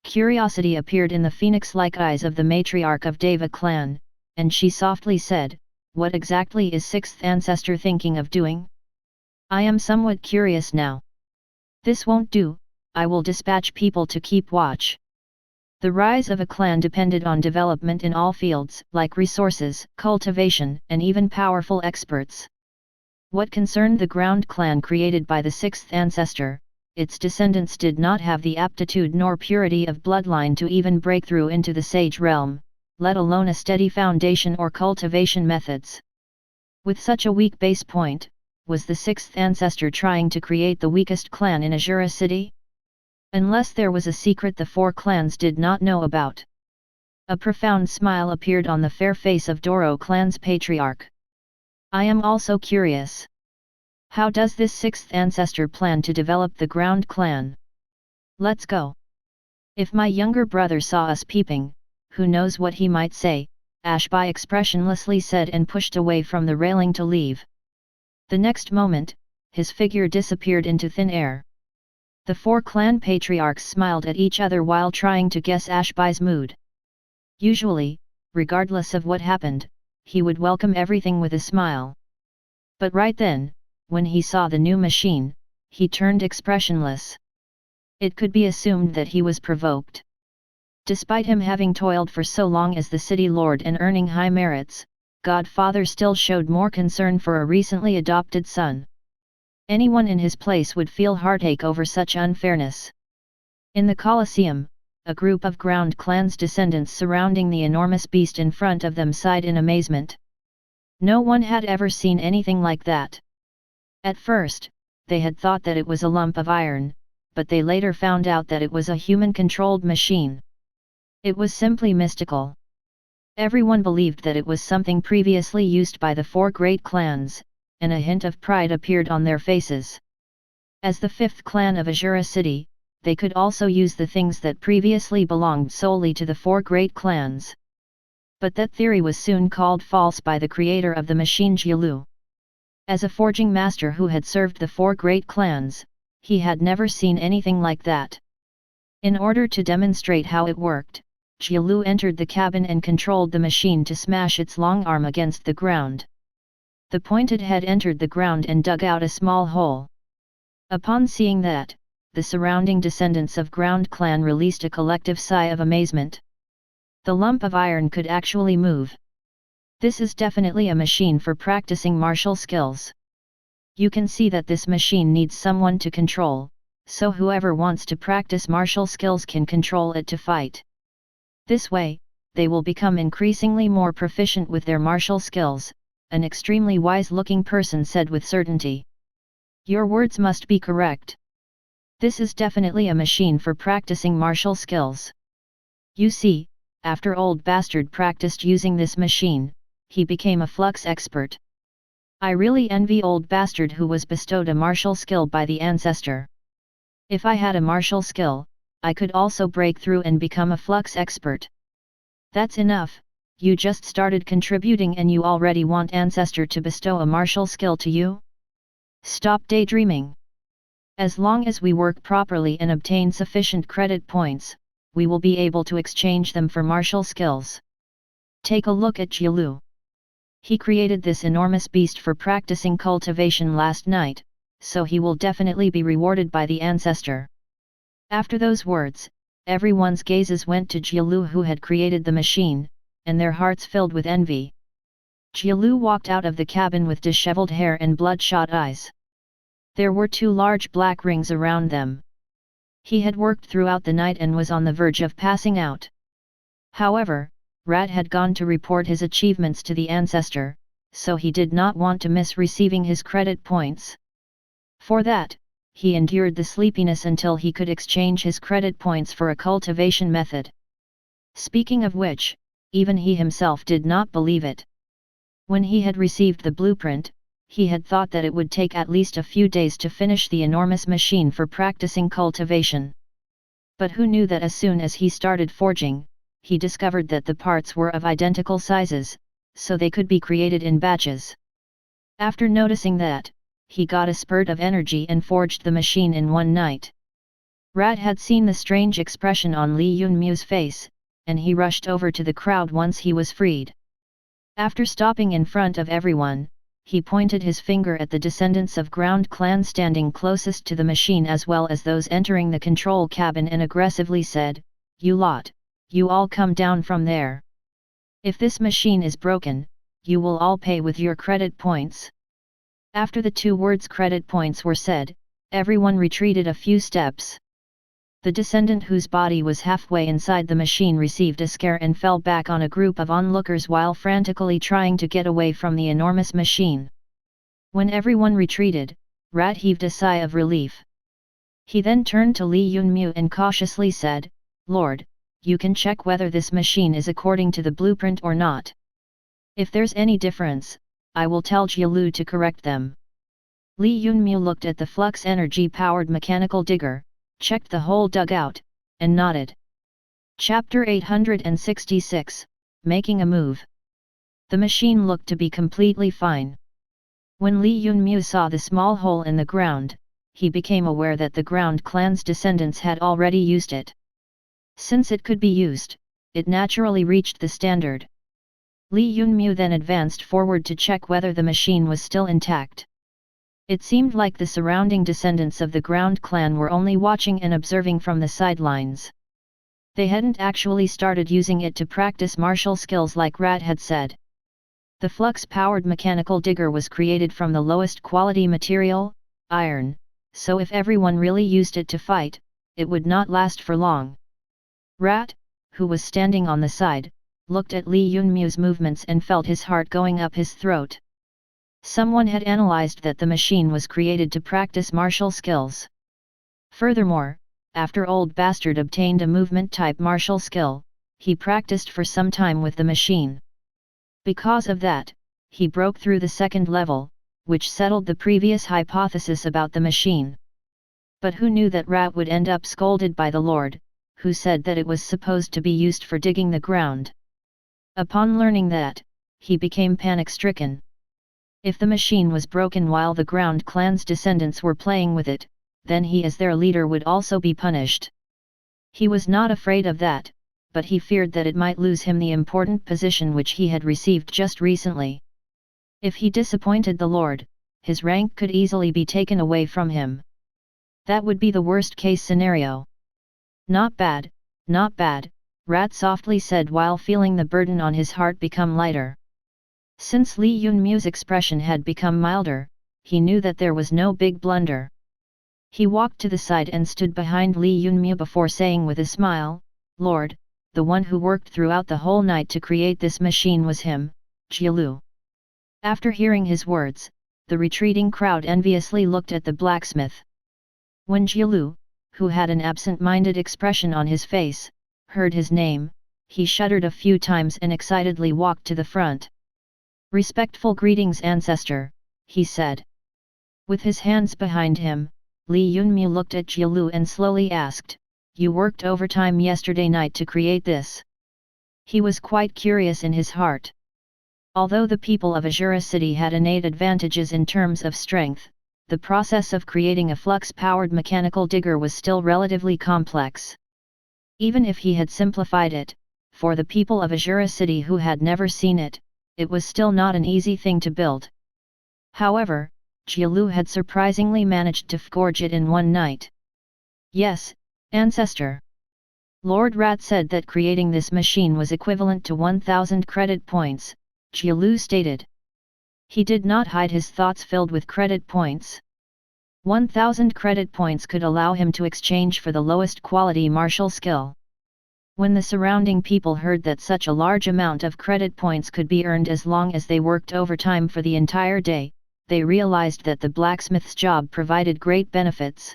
Curiosity appeared in the phoenix-like eyes of the matriarch of Deva clan, and she softly said, "What exactly is 6th ancestor thinking of doing? I am somewhat curious now." "This won't do, I will dispatch people to keep watch." The rise of a clan depended on development in all fields, like resources, cultivation, and even powerful experts. What concerned the ground clan created by the 6th ancestor, its descendants did not have the aptitude nor purity of bloodline to even break through into the sage realm, let alone a steady foundation or cultivation methods. With such a weak base point, was the 6th ancestor trying to create the weakest clan in Azura city? Unless there was a secret the 4 clans did not know about. A profound smile appeared on the fair face of Doro clan's patriarch. "I am also curious. How does this 6th ancestor plan to develop the ground clan? Let's go. If my younger brother saw us peeping, who knows what he might say," Ashbai expressionlessly said and pushed away from the railing to leave. The next moment, his figure disappeared into thin air. The 4 clan patriarchs smiled at each other while trying to guess Ashbai's mood. Usually, regardless of what happened, he would welcome everything with a smile. But right then, when he saw the new machine, he turned expressionless. It could be assumed that he was provoked. Despite him having toiled for so long as the city lord and earning high merits, Godfather still showed more concern for a recently adopted son. Anyone in his place would feel heartache over such unfairness. In the Colosseum, a group of ground clan's descendants surrounding the enormous beast in front of them sighed in amazement. No one had ever seen anything like that. At first, they had thought that it was a lump of iron, but they later found out that it was a human-controlled machine. It was simply mystical. Everyone believed that it was something previously used by the 4 great clans, and a hint of pride appeared on their faces. As the 5th clan of Azura city, they could also use the things that previously belonged solely to the 4 great clans. But that theory was soon called false by the creator of the machine Jia Luo. As a forging master who had served the 4 great clans, he had never seen anything like that. In order to demonstrate how it worked, Jia Luo entered the cabin and controlled the machine to smash its long arm against the ground. The pointed head entered the ground and dug out a small hole. Upon seeing that, the surrounding descendants of Ground Clan released a collective sigh of amazement. The lump of iron could actually move. This is definitely a machine for practicing martial skills. You can see that this machine needs someone to control, so whoever wants to practice martial skills can control it to fight. This way, they will become increasingly more proficient with their martial skills, an extremely wise-looking person said with certainty. Your words must be correct. This is definitely a machine for practicing martial skills. You see, after old bastard practiced using this machine, he became a flux expert. I really envy old bastard who was bestowed a martial skill by the ancestor. If I had a martial skill, I could also break through and become a flux expert. That's enough, you just started contributing and you already want ancestor to bestow a martial skill to you? Stop daydreaming. As long as we work properly and obtain sufficient credit points, we will be able to exchange them for martial skills. Take a look at Jia Luo. He created this enormous beast for practicing cultivation last night, so he will definitely be rewarded by the ancestor. After those words, everyone's gazes went to Jia Luo who had created the machine, and their hearts filled with envy. Jia Luo walked out of the cabin with disheveled hair and bloodshot eyes. There were 2 large black rings around them. He had worked throughout the night and was on the verge of passing out. However, Rat had gone to report his achievements to the ancestor, so he did not want to miss receiving his credit points. For that, he endured the sleepiness until he could exchange his credit points for a cultivation method. Speaking of which, even he himself did not believe it. When he had received the blueprint, he had thought that it would take at least a few days to finish the enormous machine for practicing cultivation. But who knew that as soon as he started forging, he discovered that the parts were of identical sizes, so they could be created in batches. After noticing that, he got a spurt of energy and forged the machine in one night. Rat had seen the strange expression on Li Yunmu's face, and he rushed over to the crowd once he was freed. After stopping in front of everyone, he pointed his finger at the descendants of Ground Clan standing closest to the machine as well as those entering the control cabin and aggressively said, "You lot, you all come down from there. If this machine is broken, you will all pay with your credit points." After the 2 words credit points were said, everyone retreated a few steps. The descendant whose body was halfway inside the machine received a scare and fell back on a group of onlookers while frantically trying to get away from the enormous machine. When everyone retreated, Rat heaved a sigh of relief. He then turned to Li Yunmu and cautiously said, "Lord, you can check whether this machine is according to the blueprint or not. If there's any difference, I will tell Jia Luo to correct them." Li Yunmu looked at the flux energy-powered mechanical digger, checked the whole dugout, and nodded. Chapter 866, Making a Move. The machine looked to be completely fine. When Li Yunmu saw the small hole in the ground, he became aware that the Ground Clan's descendants had already used it. Since it could be used, it naturally reached the standard. Li Yunmu then advanced forward to check whether the machine was still intact. It seemed like the surrounding descendants of the Ground Clan were only watching and observing from the sidelines. They hadn't actually started using it to practice martial skills like Rat had said. The flux-powered mechanical digger was created from the lowest quality material, iron, so if everyone really used it to fight, it would not last for long. Rat, who was standing on the side, looked at Li Yunmu's movements and felt his heart going up his throat. Someone had analyzed that the machine was created to practice martial skills. Furthermore, after Old Bastard obtained a movement-type martial skill, he practiced for some time with the machine. Because of that, he broke through the second level, which settled the previous hypothesis about the machine. But who knew that Rat would end up scolded by the Lord, who said that it was supposed to be used for digging the ground. Upon learning that, he became panic-stricken. If the machine was broken while the Ground Clan's descendants were playing with it, then he as their leader would also be punished. He was not afraid of that, but he feared that it might lose him the important position which he had received just recently. If he disappointed the Lord, his rank could easily be taken away from him. That would be the worst-case scenario. "Not bad, not bad," Rat softly said while feeling the burden on his heart become lighter. Since Li Yunmu's expression had become milder, he knew that there was no big blunder. He walked to the side and stood behind Li Yunmu before saying with a smile, "Lord, the one who worked throughout the whole night to create this machine was him, Jia Luo. After hearing his words, the retreating crowd enviously looked at the blacksmith. When Jia Luo, who had an absent-minded expression on his face, heard his name, he shuddered a few times and excitedly walked to the front. "Respectful greetings, ancestor," he said. With his hands behind him, Li Yunmu looked at Jia Luo and slowly asked, "You worked overtime yesterday night to create this?" He was quite curious in his heart. Although the people of Azura City had innate advantages in terms of strength, the process of creating a flux-powered mechanical digger was still relatively complex. Even if he had simplified it, for the people of Azura City who had never seen it, it was still not an easy thing to build. However, Jia Luo had surprisingly managed to forge it in one night. "Yes, ancestor." Lord Rat said that creating this machine was equivalent to 1,000 credit points, Jia Luo stated. He did not hide his thoughts filled with credit points. 1,000 credit points could allow him to exchange for the lowest quality martial skill. When the surrounding people heard that such a large amount of credit points could be earned as long as they worked overtime for the entire day, they realized that the blacksmith's job provided great benefits.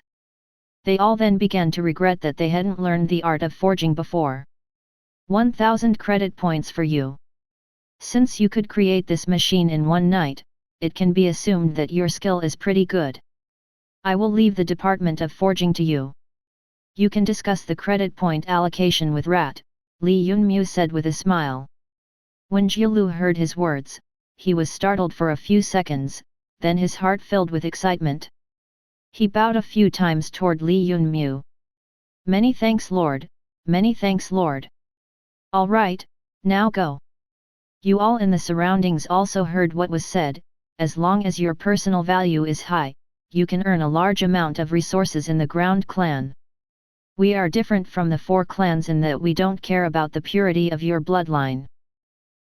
They all then began to regret that they hadn't learned the art of forging before. 1,000 credit points for you. Since you could create this machine in one night, it can be assumed that your skill is pretty good. I will leave the department of forging to you. You can discuss the credit point allocation with Rat, Li Yunmu said with a smile. When Jia Luo heard his words, he was startled for a few seconds, then his heart filled with excitement. He bowed a few times toward Li Yunmu. "Many thanks, Lord, many thanks, Lord. All right, now go." You all in the surroundings also heard what was said. As long as your personal value is high, you can earn a large amount of resources in the ground clan. We are different from the 4 clans in that we don't care about the purity of your bloodline.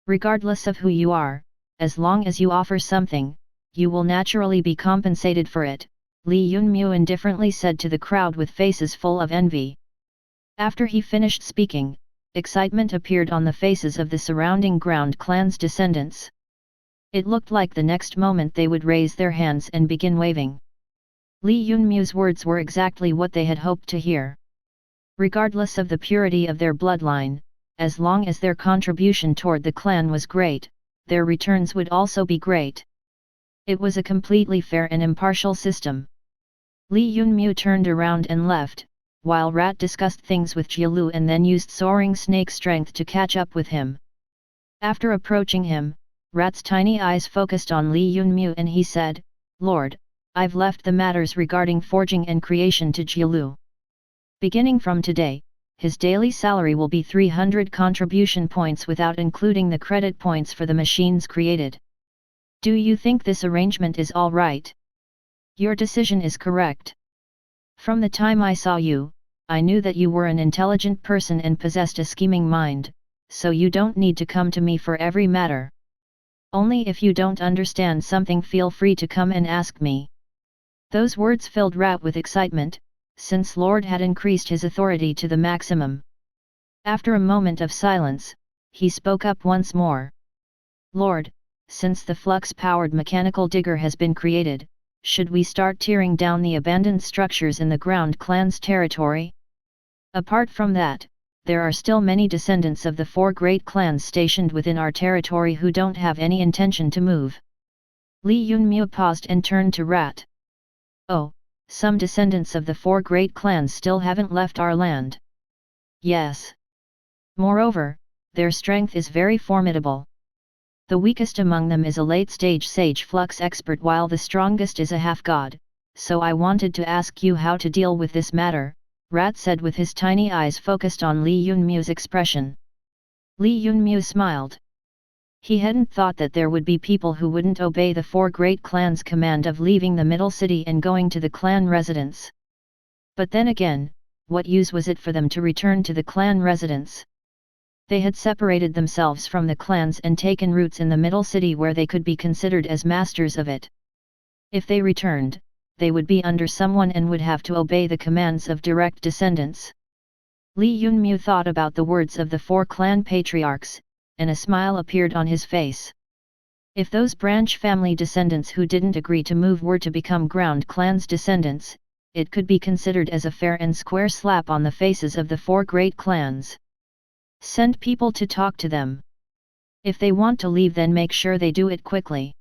Regardless of who you are, as long as you offer something, you will naturally be compensated for it, Li Yunmu indifferently said to the crowd with faces full of envy. After he finished speaking, excitement appeared on the faces of the surrounding ground clan's descendants. It looked like the next moment they would raise their hands and begin waving. Li Yunmu's words were exactly what they had hoped to hear. Regardless of the purity of their bloodline, as long as their contribution toward the clan was great, their returns would also be great. It was a completely fair and impartial system. Li Yunmu turned around and left, while Rat discussed things with Jia Luo and then used soaring snake strength to catch up with him. After approaching him, Rat's tiny eyes focused on Li Yunmu and he said, "Lord, I've left the matters regarding forging and creation to Jia Luo. Beginning from today, his daily salary will be 300 contribution points without including the credit points for the machines created. Do you think this arrangement is all right? Your decision is correct. From the time I saw you, I knew that you were an intelligent person and possessed a scheming mind, so you don't need to come to me for every matter. Only if you don't understand something, feel free to come and ask me." Those words filled Rat with excitement, since Lord had increased his authority to the maximum. After a moment of silence, he spoke up once more. "Lord, since the flux-powered mechanical digger has been created, should we start tearing down the abandoned structures in the ground clan's territory? Apart from that, there are still many descendants of the 4 great clans stationed within our territory who don't have any intention to move." Li Yunmu paused and turned to Rat. "Oh, some descendants of the 4 great clans still haven't left our land." "Yes. Moreover, their strength is very formidable. The weakest among them is a late-stage sage flux expert while the strongest is a half-god, so I wanted to ask you how to deal with this matter," Rat said with his tiny eyes focused on Li Yunmu's expression. Li Yunmu smiled. He hadn't thought that there would be people who wouldn't obey the 4 great clans' command of leaving the middle city and going to the clan residence. But then again, what use was it for them to return to the clan residence? They had separated themselves from the clans and taken roots in the middle city where they could be considered as masters of it. If they returned, they would be under someone and would have to obey the commands of direct descendants. Li Yunmu thought about the words of the 4 clan patriarchs, and a smile appeared on his face. If those branch family descendants who didn't agree to move were to become ground clan's descendants, it could be considered as a fair and square slap on the faces of the 4 great clans. Send people to talk to them. If they want to leave, then make sure they do it quickly.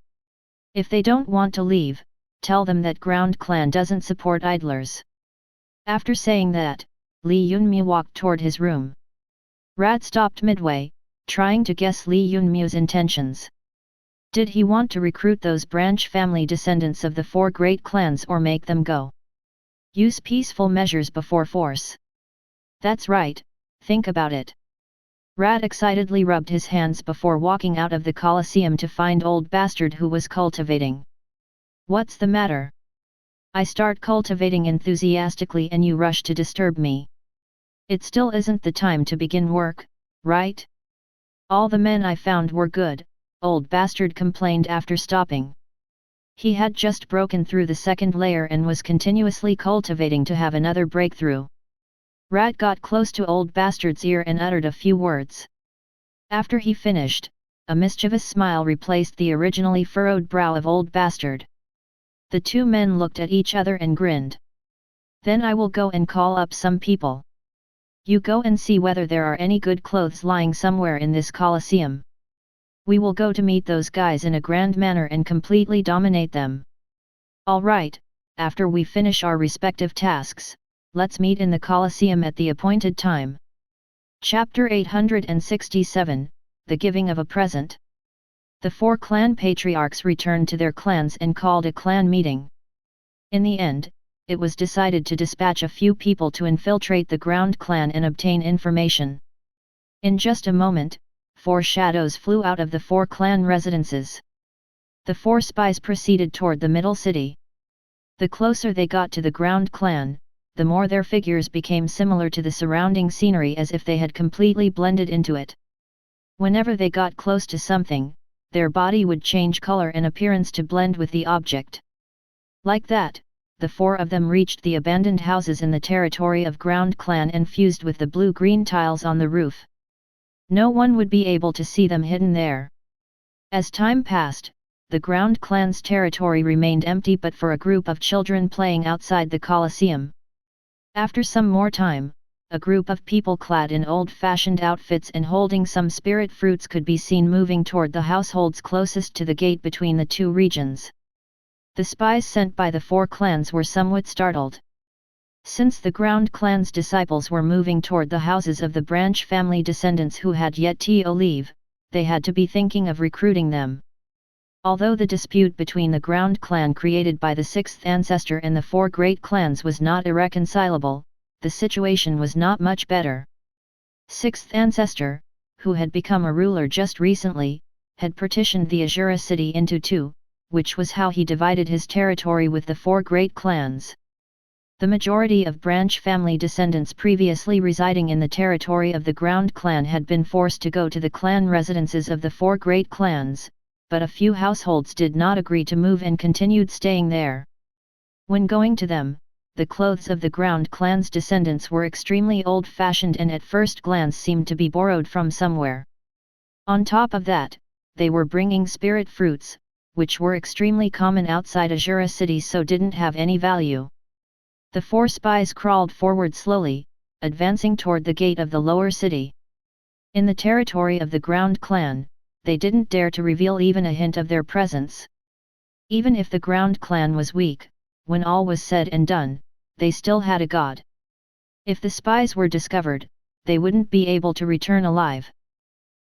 If they don't want to leave, tell them that ground clan doesn't support idlers. After saying that, Li Yunmu walked toward his room. Rat stopped midway, trying to guess Li Yunmu's intentions. Did he want to recruit those branch family descendants of the 4 great clans or make them go? Use peaceful measures before force. That's right, think about it. Rat excitedly rubbed his hands before walking out of the Colosseum to find old bastard who was cultivating. What's the matter? I start cultivating enthusiastically and you rush to disturb me. It still isn't the time to begin work, right? All the men I found were good, old bastard complained after stopping. He had just broken through the second layer and was continuously cultivating to have another breakthrough. Rat got close to old bastard's ear and uttered a few words. After he finished, a mischievous smile replaced the originally furrowed brow of old bastard. The 2 men looked at each other and grinned. Then I will go and call up some people. You go and see whether there are any good clothes lying somewhere in this Colosseum. We will go to meet those guys in a grand manner and completely dominate them. All right, after we finish our respective tasks, let's meet in the Colosseum at the appointed time. Chapter 867, The Giving of a Present. The 4 clan patriarchs returned to their clans and called a clan meeting. In the end, it was decided to dispatch a few people to infiltrate the ground clan and obtain information. In just a moment, 4 shadows flew out of the 4 clan residences. The 4 spies proceeded toward the middle city. The closer they got to the ground clan, the more their figures became similar to the surrounding scenery as if they had completely blended into it. Whenever they got close to something, their body would change color and appearance to blend with the object. Like that, the 4 of them reached the abandoned houses in the territory of ground clan and fused with the blue-green tiles on the roof. No one would be able to see them hidden there. As time passed, the ground clan's territory remained empty but for a group of children playing outside the Colosseum. After some more time, a group of people clad in old-fashioned outfits and holding some spirit fruits could be seen moving toward the households closest to the gate between the 2 regions. The spies sent by the 4 clans were somewhat startled. Since the ground clan's disciples were moving toward the houses of the branch family descendants who had yet to leave, they had to be thinking of recruiting them. Although the dispute between the ground clan created by the 6th ancestor and the 4 great clans was not irreconcilable, the situation was not much better. 6th ancestor, who had become a ruler just recently, had partitioned the Azura city into 2, which was how he divided his territory with the 4 great clans. The majority of branch family descendants previously residing in the territory of the ground clan had been forced to go to the clan residences of the 4 great clans, but a few households did not agree to move and continued staying there. When going to them, the clothes of the ground clan's descendants were extremely old-fashioned and at first glance seemed to be borrowed from somewhere. On top of that, they were bringing spirit fruits, which were extremely common outside Azura city so didn't have any value. The 4 spies crawled forward slowly, advancing toward the gate of the lower city. In the territory of the ground clan, they didn't dare to reveal even a hint of their presence. Even if the ground clan was weak, when all was said and done, they still had a god. If the spies were discovered, they wouldn't be able to return alive.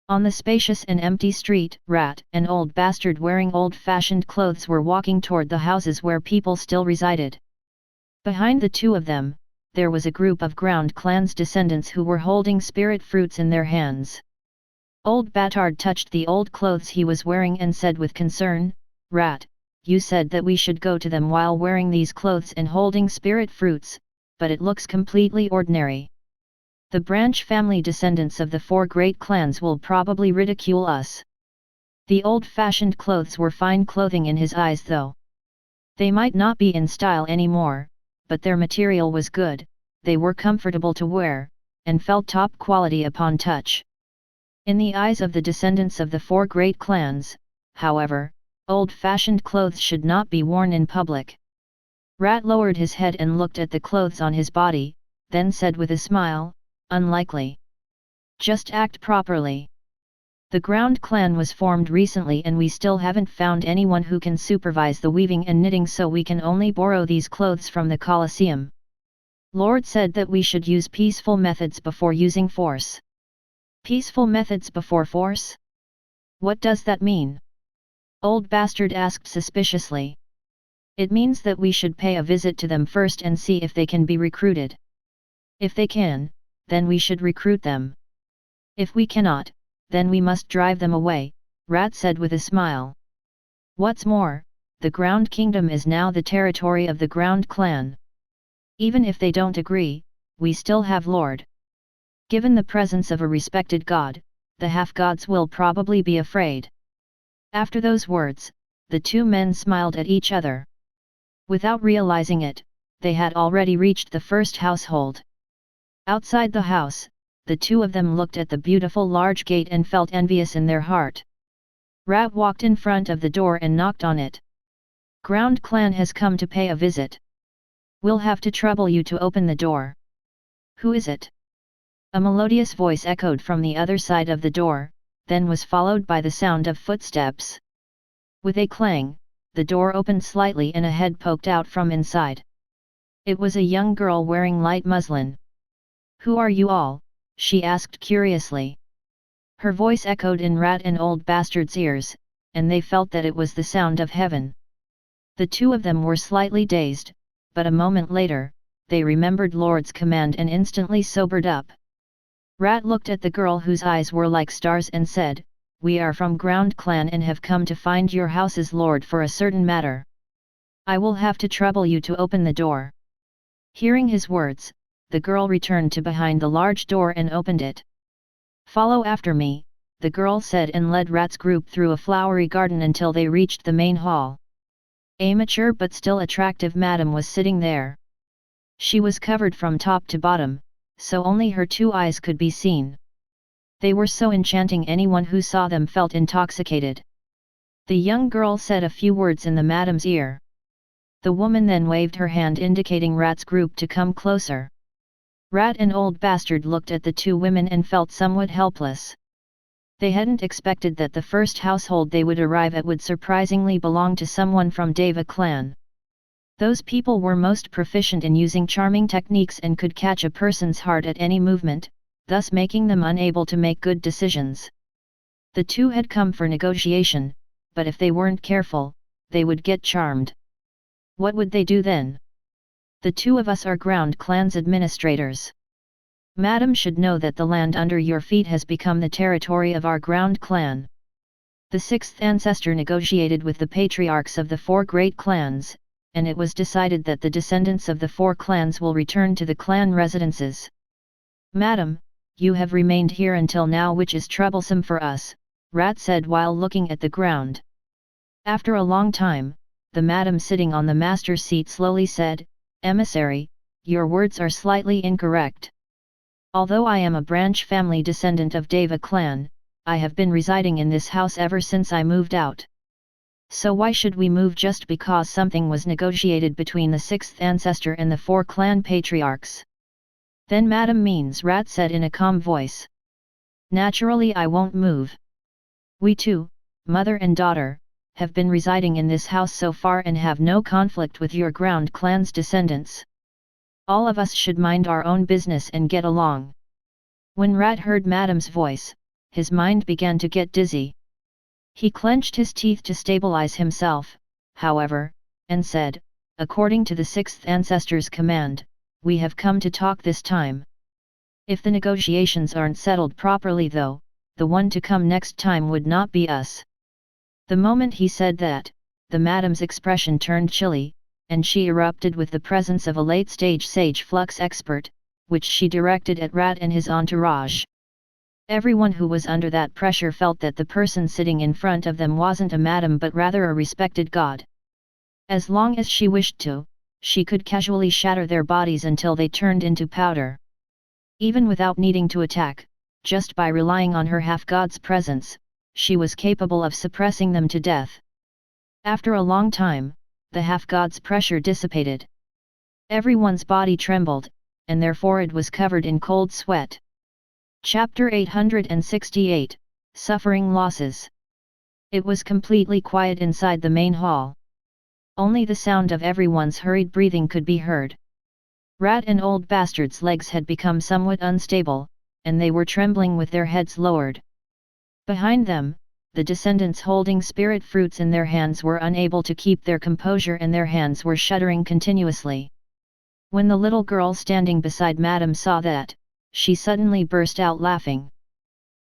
On the spacious and empty street, Rat and old bastard wearing old-fashioned clothes were walking toward the houses where people still resided. Behind the 2 of them, there was a group of ground clan's descendants who were holding spirit fruits in their hands. Old Bastard touched the old clothes he was wearing and said with concern, "Rat, you said that we should go to them while wearing these clothes and holding spirit fruits, but it looks completely ordinary. The branch family descendants of the 4 great clans will probably ridicule us." The old-fashioned clothes were fine clothing in his eyes though. They might not be in style anymore, but their material was good, they were comfortable to wear, and felt top quality upon touch. In the eyes of the descendants of the 4 great clans, however, old-fashioned clothes should not be worn in public. Rat lowered his head and looked at the clothes on his body, then said with a smile, "Unlikely. Just act properly. The ground clan was formed recently and we still haven't found anyone who can supervise the weaving and knitting, so we can only borrow these clothes from the Colosseum. Lord said that we should use peaceful methods before using force." "Peaceful methods before force? What does that mean?" Old Bastard asked suspiciously. "It means that we should pay a visit to them first and see if they can be recruited. If they can, then we should recruit them. If we cannot, then we must drive them away," Rat said with a smile. "What's more, the Ground Kingdom is now the territory of the Ground Clan. Even if they don't agree, we still have Lord. Given the presence of a respected god, the half-gods will probably be afraid." After those words, the two men smiled at each other. Without realizing it, they had already reached the first household. Outside the house, the two of them looked at the beautiful large gate and felt envious in their heart. Rat walked in front of the door and knocked on it. "Ground Clan has come to pay a visit. We'll have to trouble you to open the door." "Who is it?" A melodious voice echoed from the other side of the door, then was followed by the sound of footsteps. With a clang, the door opened slightly and a head poked out from inside. It was a young girl wearing light muslin. "Who are you all?" she asked curiously. Her voice echoed in Rat and Old Bastard's ears, and they felt that it was the sound of heaven. The two of them were slightly dazed, but a moment later, they remembered Lord's command and instantly sobered up. Rat looked at the girl whose eyes were like stars and said, "We are from Ground Clan and have come to find your house's Lord for a certain matter. I will have to trouble you to open the door." Hearing his words, the girl returned to behind the large door and opened it. "Follow after me," the girl said and led Rat's group through a flowery garden until they reached the main hall. A mature but still attractive madam was sitting there. She was covered from top to bottom, so only her two eyes could be seen. They were so enchanting anyone who saw them felt intoxicated. The young girl said a few words in the madam's ear. The woman then waved her hand indicating Rat's group to come closer. Rat and Old Bastard looked at the two women and felt somewhat helpless. They hadn't expected that the first household they would arrive at would surprisingly belong to someone from Deva clan. Those people were most proficient in using charming techniques and could catch a person's heart at any movement, thus making them unable to make good decisions. The two had come for negotiation, but if they weren't careful, they would get charmed. What would they do then? "The two of us are Ground Clan's administrators. Madam should know that the land under your feet has become the territory of our Ground Clan. The sixth ancestor negotiated with the patriarchs of the four great clans, and it was decided that the descendants of the four clans will return to the clan residences. Madam, you have remained here until now, which is troublesome for us," Rat said while looking at the ground. After a long time, the madam sitting on the master's seat slowly said, "Emissary, your words are slightly incorrect. Although I am a branch family descendant of Deva clan, I have been residing in this house ever since I moved out. So why should we move just because something was negotiated between the sixth ancestor and the four clan patriarchs?" "Then madam means," Rat said in a calm voice. "Naturally I won't move. We two, mother and daughter, have been residing in this house so far and have no conflict with your Ground Clan's descendants. All of us should mind our own business and get along." When Rat heard madam's voice, his mind began to get dizzy. He clenched his teeth to stabilize himself, however, and said, "According to the sixth ancestor's command, we have come to talk this time. If the negotiations aren't settled properly though, the one to come next time would not be us." The moment he said that, the madam's expression turned chilly, and she erupted with the presence of a late-stage sage flux expert, which she directed at Rat and his entourage. Everyone who was under that pressure felt that the person sitting in front of them wasn't a madam but rather a respected god. As long as she wished to, she could casually shatter their bodies until they turned into powder. Even without needing to attack, just by relying on her half-god's presence, she was capable of suppressing them to death. After a long time, the half-god's pressure dissipated. Everyone's body trembled, and their forehead was covered in cold sweat. Chapter 868, Suffering Losses. It was completely quiet inside the main hall. Only the sound of everyone's hurried breathing could be heard. Rat and Old Bastard's legs had become somewhat unstable, and they were trembling with their heads lowered. Behind them, the descendants holding spirit fruits in their hands were unable to keep their composure and their hands were shuddering continuously. When the little girl standing beside Madame saw that, she suddenly burst out laughing.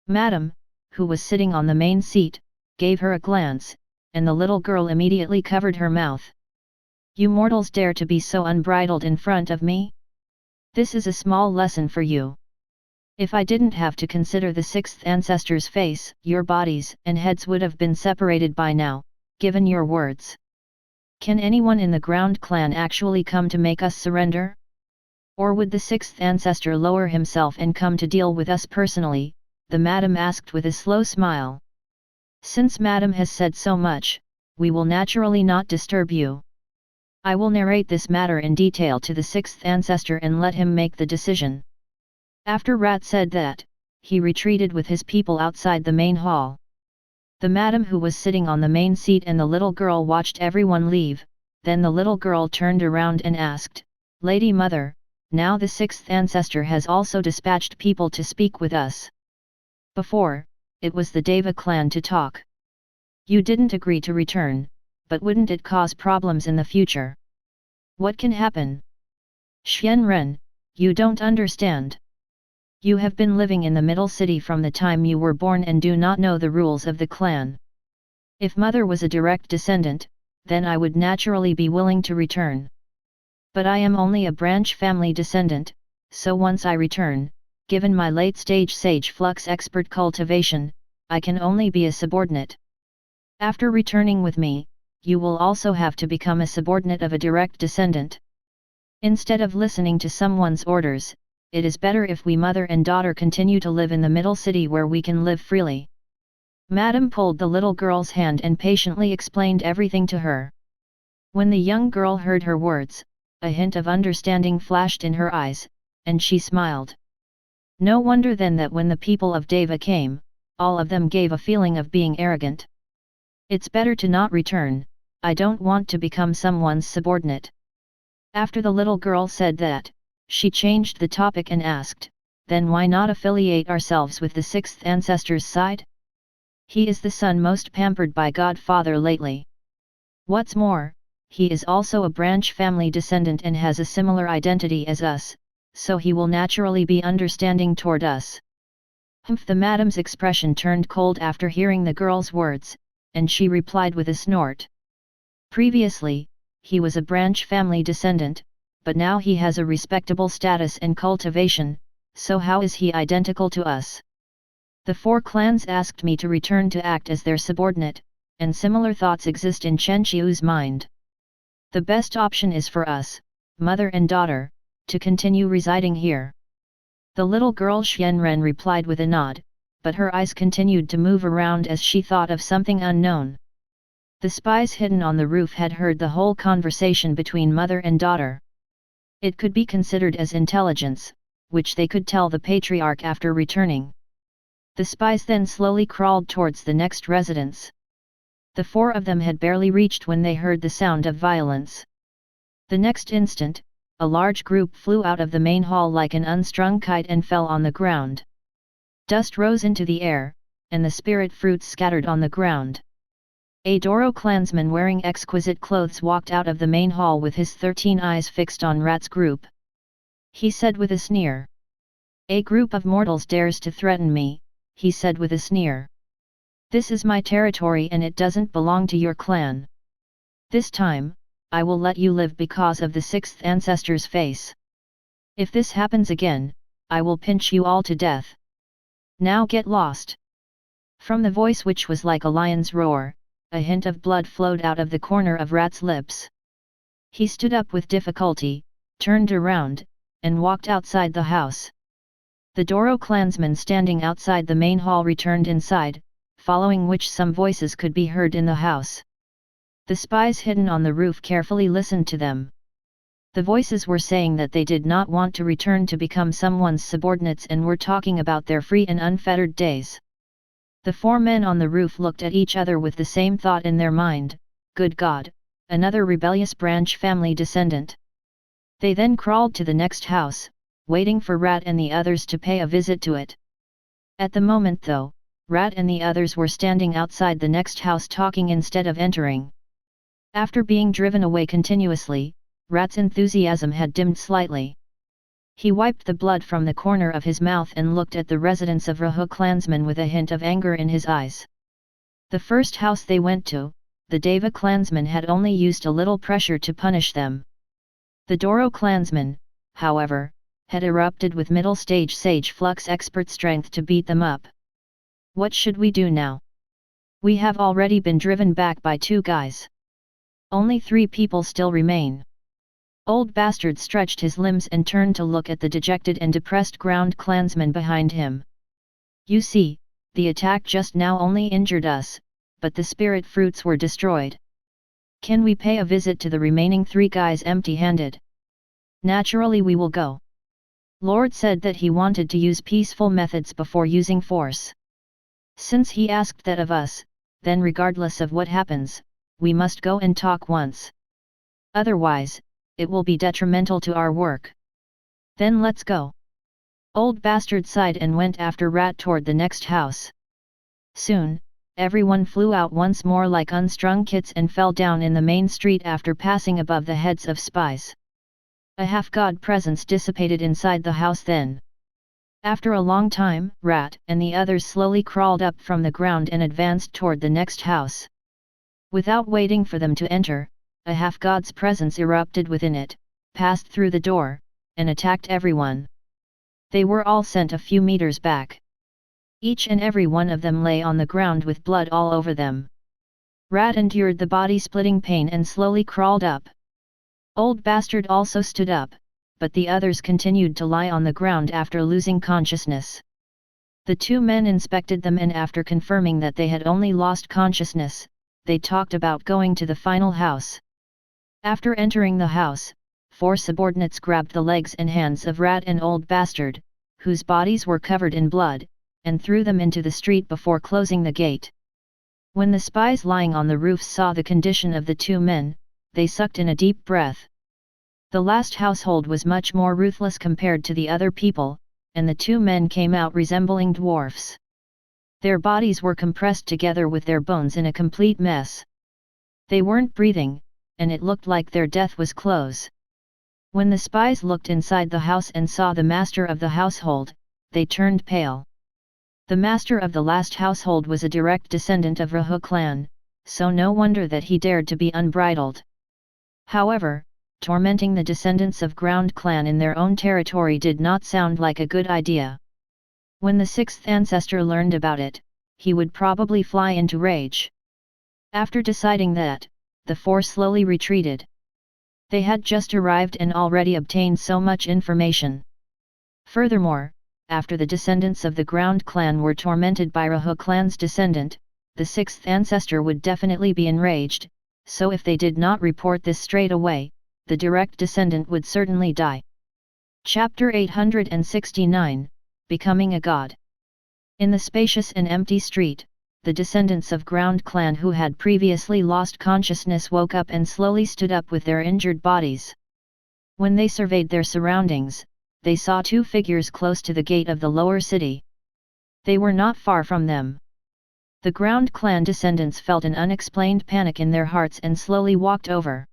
Madame, who was sitting on the main seat, gave her a glance, and the little girl immediately covered her mouth. "You mortals dare to be so unbridled in front of me? This is a small lesson for you. If I didn't have to consider the sixth ancestor's face, your bodies and heads would have been separated by now, given your words. Can anyone in the Ground Clan actually come to make us surrender? Or would the sixth ancestor lower himself and come to deal with us personally?" the madam asked with a slow smile. "Since madam has said so much, we will naturally not disturb you. I will narrate this matter in detail to the sixth ancestor and let him make the decision." After Rat said that, he retreated with his people outside the main hall. The madam who was sitting on the main seat and the little girl watched everyone leave, then the little girl turned around and asked, "Lady Mother, now the sixth ancestor has also dispatched people to speak with us. Before, it was the Deva clan to talk. You didn't agree to return, but wouldn't it cause problems in the future? What can happen? Xianren, you don't understand. You have been living in the middle city from the time you were born and do not know the rules of the clan. If mother was a direct descendant, then I would naturally be willing to return. But I am only a branch family descendant, so once I return, given my late-stage sage flux expert cultivation, I can only be a subordinate. After returning with me, you will also have to become a subordinate of a direct descendant. Instead of listening to someone's orders, it is better if we mother and daughter continue to live in the middle city where we can live freely." Madame pulled the little girl's hand and patiently explained everything to her. When the young girl heard her words, a hint of understanding flashed in her eyes, and she smiled. No wonder then that when the people of Deva came, all of them gave a feeling of being arrogant. "It's better to not return, I don't want to become someone's subordinate." After the little girl said that, she changed the topic and asked, "Then why not affiliate ourselves with the sixth ancestor's side? He is the son most pampered by Godfather lately. What's more, he is also a branch family descendant and has a similar identity as us, so he will naturally be understanding toward us." Humph! The madam's expression turned cold after hearing the girl's words, and she replied with a snort. Previously, he was a branch family descendant, but now he has a respectable status and cultivation, so how is he identical to us? The four clans asked me to return to act as their subordinate, and similar thoughts exist in Chen Qiu's mind. The best option is for us, mother and daughter, to continue residing here. The little girl Xianren replied with a nod, but her eyes continued to move around as she thought of something unknown. The spies hidden on the roof had heard the whole conversation between mother and daughter. It could be considered as intelligence, which they could tell the Patriarch after returning. The spies then slowly crawled towards the next residence. The four of them had barely reached when they heard the sound of violence. The next instant, a large group flew out of the main hall like an unstrung kite and fell on the ground. Dust rose into the air, and the spirit fruits scattered on the ground. A Doro clansman wearing exquisite clothes walked out of the main hall with his 13 eyes fixed on Rat's group. He said with a sneer. "A group of mortals dares to threaten me," he said with a sneer. "This is my territory and it doesn't belong to your clan. This time, I will let you live because of the sixth ancestor's face. If this happens again, I will pinch you all to death. Now get lost." From the voice which was like a lion's roar, a hint of blood flowed out of the corner of Rat's lips. He stood up with difficulty, turned around, and walked outside the house. The Doro clansman standing outside the main hall returned inside, following which some voices could be heard in the house. The spies hidden on the roof carefully listened to them. The voices were saying that they did not want to return to become someone's subordinates and were talking about their free and unfettered days. The 4 men on the roof looked at each other with the same thought in their mind, "Good God, another rebellious branch family descendant." They then crawled to the next house, waiting for Rat and the others to pay a visit to it. At the moment though, Rat and the others were standing outside the next house talking instead of entering. After being driven away continuously, Rat's enthusiasm had dimmed slightly. He wiped the blood from the corner of his mouth and looked at the residents of Rahu clansmen with a hint of anger in his eyes. The first house they went to, the Deva clansmen had only used a little pressure to punish them. The Doro clansmen, however, had erupted with middle-stage sage flux expert strength to beat them up. What should we do now? We have already been driven back by 2 guys. Only 3 people still remain. Old Bastard stretched his limbs and turned to look at the dejected and depressed ground clansmen behind him. "You see, the attack just now only injured us, but the spirit fruits were destroyed. Can we pay a visit to the remaining 3 guys empty-handed? Naturally we will go." Lord said that he wanted to use peaceful methods before using force. Since he asked that of us, then regardless of what happens, we must go and talk once. Otherwise, it will be detrimental to our work. Then let's go. Old Bastard sighed and went after Rat toward the next house. Soon, everyone flew out once more like unstrung kits and fell down in the main street after passing above the heads of spies. A half-god presence dissipated inside the house then. After a long time, Rat and the others slowly crawled up from the ground and advanced toward the next house. Without waiting for them to enter, a half-god's presence erupted within it, passed through the door, and attacked everyone. They were all sent a few meters back. Each and every one of them lay on the ground with blood all over them. Rat endured the body-splitting pain and slowly crawled up. Old Bastard also stood up, but the others continued to lie on the ground after losing consciousness. The 2 men inspected them and after confirming that they had only lost consciousness, they talked about going to the final house. After entering the house, 4 subordinates grabbed the legs and hands of Rat and Old Bastard, whose bodies were covered in blood, and threw them into the street before closing the gate. When the spies lying on the roofs saw the condition of the 2 men, they sucked in a deep breath. The last household was much more ruthless compared to the other people, and the 2 men came out resembling dwarfs. Their bodies were compressed together with their bones in a complete mess. They weren't breathing, and it looked like their death was close. When the spies looked inside the house and saw the master of the household, they turned pale. The master of the last household was a direct descendant of Rahu clan, so no wonder that he dared to be unbridled. However, tormenting the descendants of ground clan in their own territory did not sound like a good idea. When the 6th ancestor learned about it, he would probably fly into rage. After deciding that, the 4 slowly retreated. They had just arrived and already obtained so much information. Furthermore, after the descendants of the ground clan were tormented by Rahu clan's descendant, the 6th ancestor would definitely be enraged, so if they did not report this straight away, the direct descendant would certainly die. Chapter 869, Becoming a God. In the spacious and empty street, the descendants of ground clan who had previously lost consciousness woke up and slowly stood up with their injured bodies. When they surveyed their surroundings, they saw 2 figures close to the gate of the lower city. They were not far from them. The ground clan descendants felt an unexplained panic in their hearts and slowly walked over.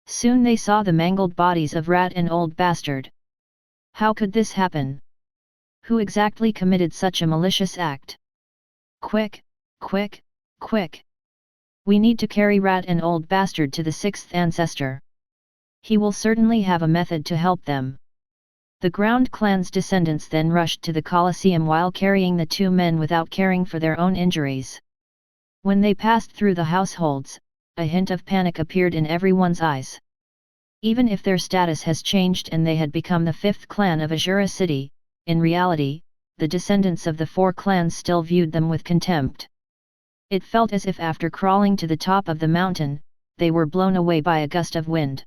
Soon they saw the mangled bodies of Rat and Old Bastard. How could this happen? Who exactly committed such a malicious act? Quick, quick, quick! We need to carry Rat and Old Bastard to the 6th ancestor. He will certainly have a method to help them. The ground clan's descendants then rushed to the Colosseum while carrying the 2 men without caring for their own injuries. When they passed through the households, a hint of panic appeared in everyone's eyes. Even if their status has changed and they had become the 5th clan of Azura City, in reality, the descendants of the 4 clans still viewed them with contempt. It felt as if after crawling to the top of the mountain, they were blown away by a gust of wind.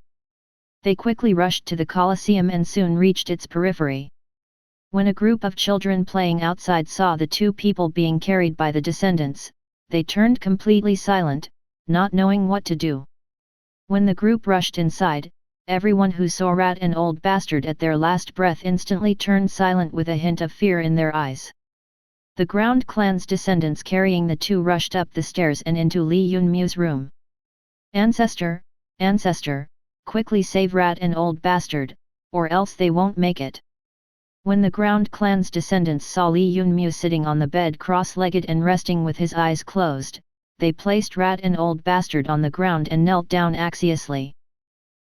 They quickly rushed to the Colosseum and soon reached its periphery. When a group of children playing outside saw the two people being carried by the descendants, they turned completely silent, not knowing what to do. When the group rushed inside, everyone who saw Rat and Old Bastard at their last breath instantly turned silent with a hint of fear in their eyes. The Ground Clan's descendants carrying the two rushed up the stairs and into Li Yunmu's room. "Ancestor, Ancestor, quickly save Rat and Old Bastard, or else they won't make it." When the Ground Clan's descendants saw Li Yunmu sitting on the bed cross-legged and resting with his eyes closed, they placed Rat and Old Bastard on the ground and knelt down anxiously.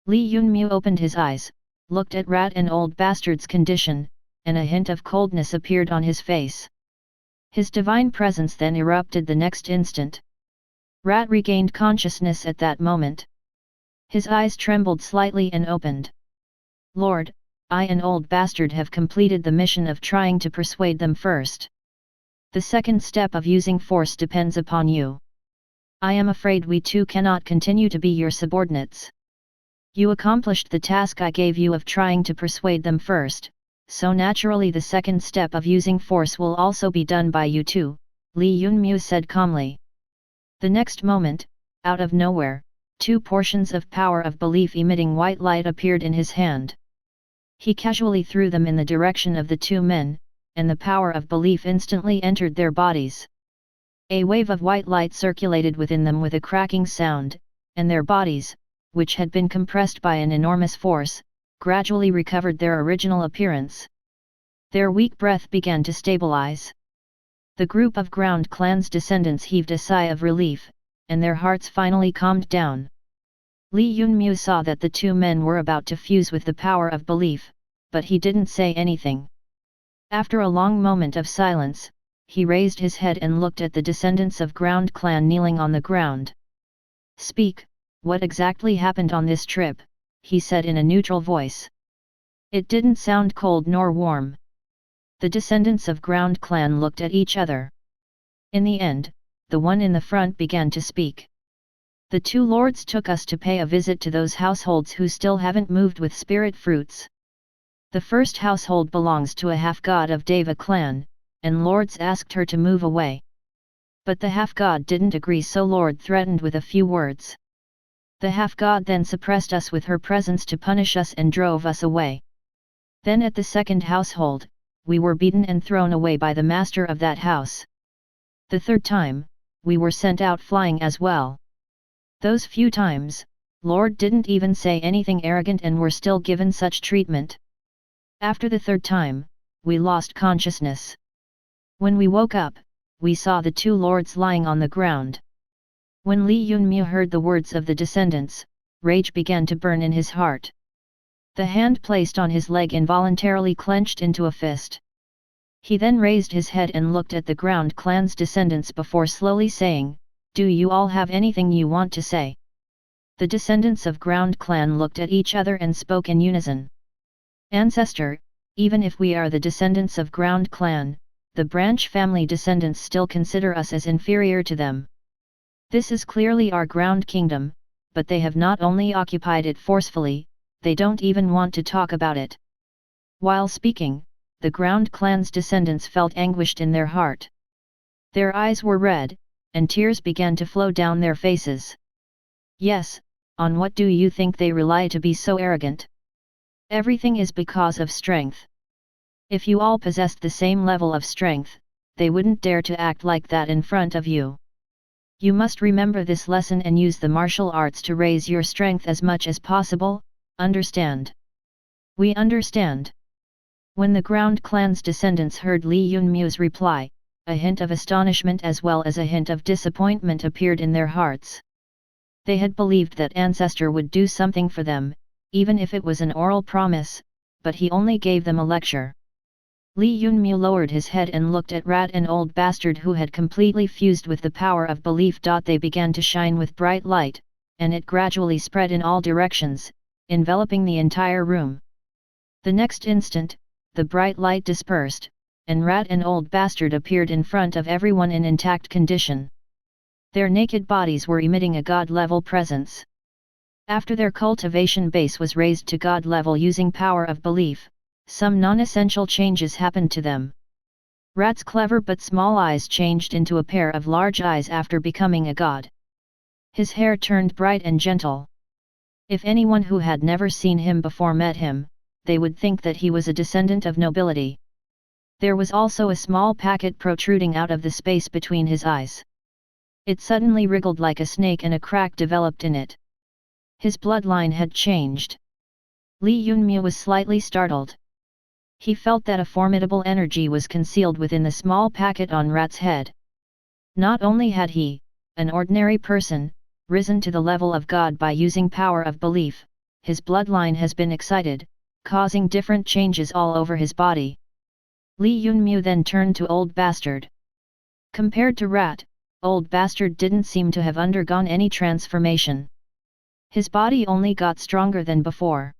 Li Yunmu opened his eyes, looked at Rat and Old Bastard's condition, and a hint of coldness appeared on his face. His divine presence then erupted the next instant. Rat regained consciousness at that moment. His eyes trembled slightly and opened. "Lord, I and Old Bastard have completed the mission of trying to persuade them first. The second step of using force depends upon you. I am afraid we too cannot continue to be your subordinates. You accomplished the task I gave you of trying to persuade them first, so naturally the second step of using force will also be done by you too," Li Yunmu said calmly. The next moment, out of nowhere, two portions of power of belief emitting white light appeared in his hand. He casually threw them in the direction of the two men, and the power of belief instantly entered their bodies. A wave of white light circulated within them with a cracking sound, and their bodies, which had been compressed by an enormous force, gradually recovered their original appearance. Their weak breath began to stabilize. The group of Ground Clan's descendants heaved a sigh of relief, and their hearts finally calmed down. Li Yunmu saw that the two men were about to fuse with the power of belief, but he didn't say anything. After a long moment of silence, he raised his head and looked at the descendants of Ground Clan kneeling on the ground. "Speak, what exactly happened on this trip?" he said in a neutral voice. It didn't sound cold nor warm. The descendants of Ground Clan looked at each other. In the end, the one in the front began to speak. "The two lords took us to pay a visit to those households who still haven't moved with spirit fruits. The first household belongs to a half-god of Deva clan, and lords asked her to move away. But the half-god didn't agree, so lord threatened with a few words. The half-god then suppressed us with her presence to punish us and drove us away. Then at the second household, we were beaten and thrown away by the master of that house. The third time, we were sent out flying as well. Those few times, Lord didn't even say anything arrogant and were still given such treatment. After the third time, we lost consciousness. When we woke up, we saw the two lords lying on the ground." When Li Yunmu heard the words of the descendants, rage began to burn in his heart. The hand placed on his leg involuntarily clenched into a fist. He then raised his head and looked at the Ground Clan's descendants before slowly saying, "Do you all have anything you want to say?" The descendants of Ground Clan looked at each other and spoke in unison. "Ancestor, even if we are the descendants of Ground Clan, the branch family descendants still consider us as inferior to them. This is clearly our ground kingdom, but they have not only occupied it forcefully, they don't even want to talk about it." While speaking, the Ground Clan's descendants felt anguished in their heart. Their eyes were red, and tears began to flow down their faces. "Yes, on what do you think they rely to be so arrogant? Everything is because of strength. If you all possessed the same level of strength, they wouldn't dare to act like that in front of you. You must remember this lesson and use the martial arts to raise your strength as much as possible, understand?" "We understand." When the Ground Clan's descendants heard Li Yunmu's reply, a hint of astonishment as well as a hint of disappointment appeared in their hearts. They had believed that Ancestor would do something for them, even if it was an oral promise, but he only gave them a lecture. Li Yunmu lowered his head and looked at Rat and Old Bastard, who had completely fused with the power of belief. They began to shine with bright light, and it gradually spread in all directions, enveloping the entire room. The next instant, the bright light dispersed, and Rat and Old Bastard appeared in front of everyone in intact condition. Their naked bodies were emitting a god-level presence. After their cultivation base was raised to god level using power of belief, some non-essential changes happened to them. Rat's clever but small eyes changed into a pair of large eyes after becoming a god. His hair turned bright and gentle. If anyone who had never seen him before met him, they would think that he was a descendant of nobility. There was also a small packet protruding out of the space between his eyes. It suddenly wriggled like a snake and a crack developed in it. His bloodline had changed. Li Yunmu was slightly startled. He felt that a formidable energy was concealed within the small packet on Rat's head. Not only had he, an ordinary person, risen to the level of God by using power of belief, his bloodline has been excited, causing different changes all over his body. Li Yunmu then turned to Old Bastard. Compared to Rat, Old Bastard didn't seem to have undergone any transformation. His body only got stronger than before.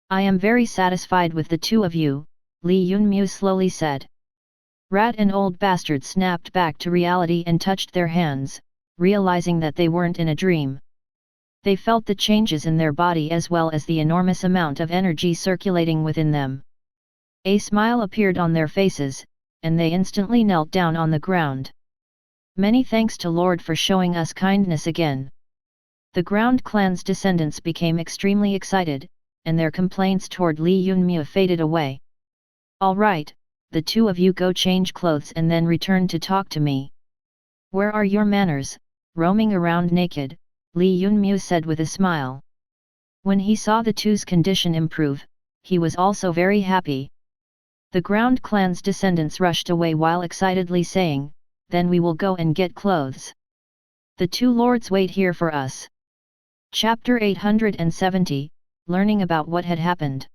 I am very satisfied with the two of you, Li Yunmu slowly said. Rat and Old Bastard snapped back to reality and touched their hands, realizing that they weren't in a dream. They felt the changes in their body as well as the enormous amount of energy circulating within them. A smile appeared on their faces, and they instantly knelt down on the ground. Many thanks to Lord for showing us kindness again. The Ground Clan's descendants became extremely excited, and their complaints toward Li Yunmu faded away. All right, the two of you go change clothes and then return to talk to me. Where are your manners, roaming around naked? Li Yunmu said with a smile. When he saw the two's condition improve, he was also very happy. The Ground Clan's descendants rushed away while excitedly saying, then we will go and get clothes. The two lords wait here for us. Chapter 870, Learning about what had happened.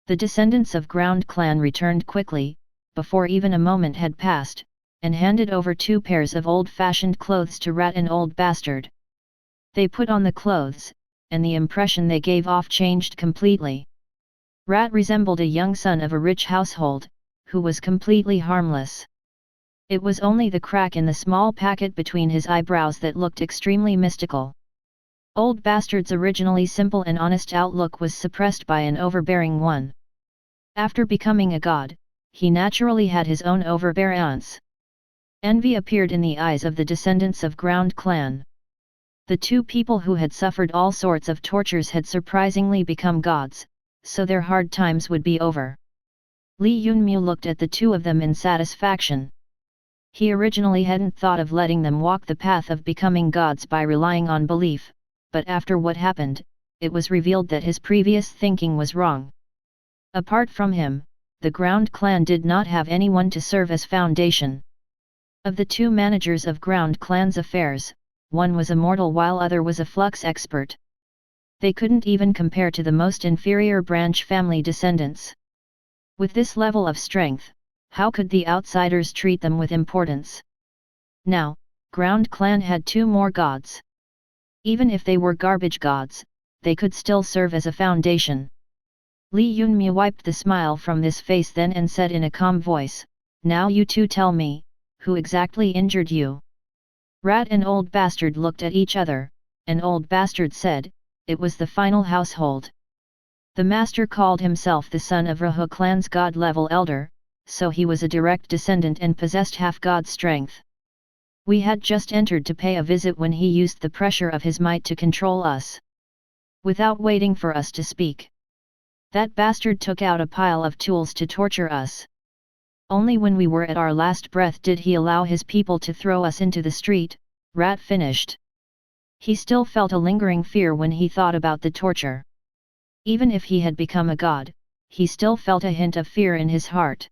The descendants of Ground Clan returned quickly, before even a moment had passed, and handed over 2 pairs of old-fashioned clothes to Rat and Old Bastard. They put on the clothes, and the impression they gave off changed completely. Rat resembled a young son of a rich household, who was completely harmless. It was only the crack in the small packet between his eyebrows that looked extremely mystical. Old Bastard's originally simple and honest outlook was suppressed by an overbearing one. After becoming a god, he naturally had his own overbearance. Envy appeared in the eyes of the descendants of Ground Clan. The two people who had suffered all sorts of tortures had surprisingly become gods, so their hard times would be over. Li Yunmu looked at the two of them in satisfaction. He originally hadn't thought of letting them walk the path of becoming gods by relying on belief, but after what happened, it was revealed that his previous thinking was wrong. Apart from him, the Ground Clan did not have anyone to serve as foundation. Of the 2 managers of Ground Clan's affairs, one was a mortal while other was a flux expert. They couldn't even compare to the most inferior branch family descendants. With this level of strength, how could the outsiders treat them with importance? Now, Ground Clan had 2 more gods. Even if they were garbage gods, they could still serve as a foundation. Li Yunmu wiped the smile from this face then and said in a calm voice, now you two tell me, who exactly injured you? Rat and Old Bastard looked at each other, and Old Bastard said, it was the final household. The master called himself the son of Rahu clan's god-level elder, so he was a direct descendant and possessed half-god strength. We had just entered to pay a visit when he used the pressure of his might to control us. Without waiting for us to speak, that bastard took out a pile of tools to torture us. Only when we were at our last breath did he allow his people to throw us into the street. Rat finished. He still felt a lingering fear when he thought about the torture. Even if he had become a god, he still felt a hint of fear in his heart.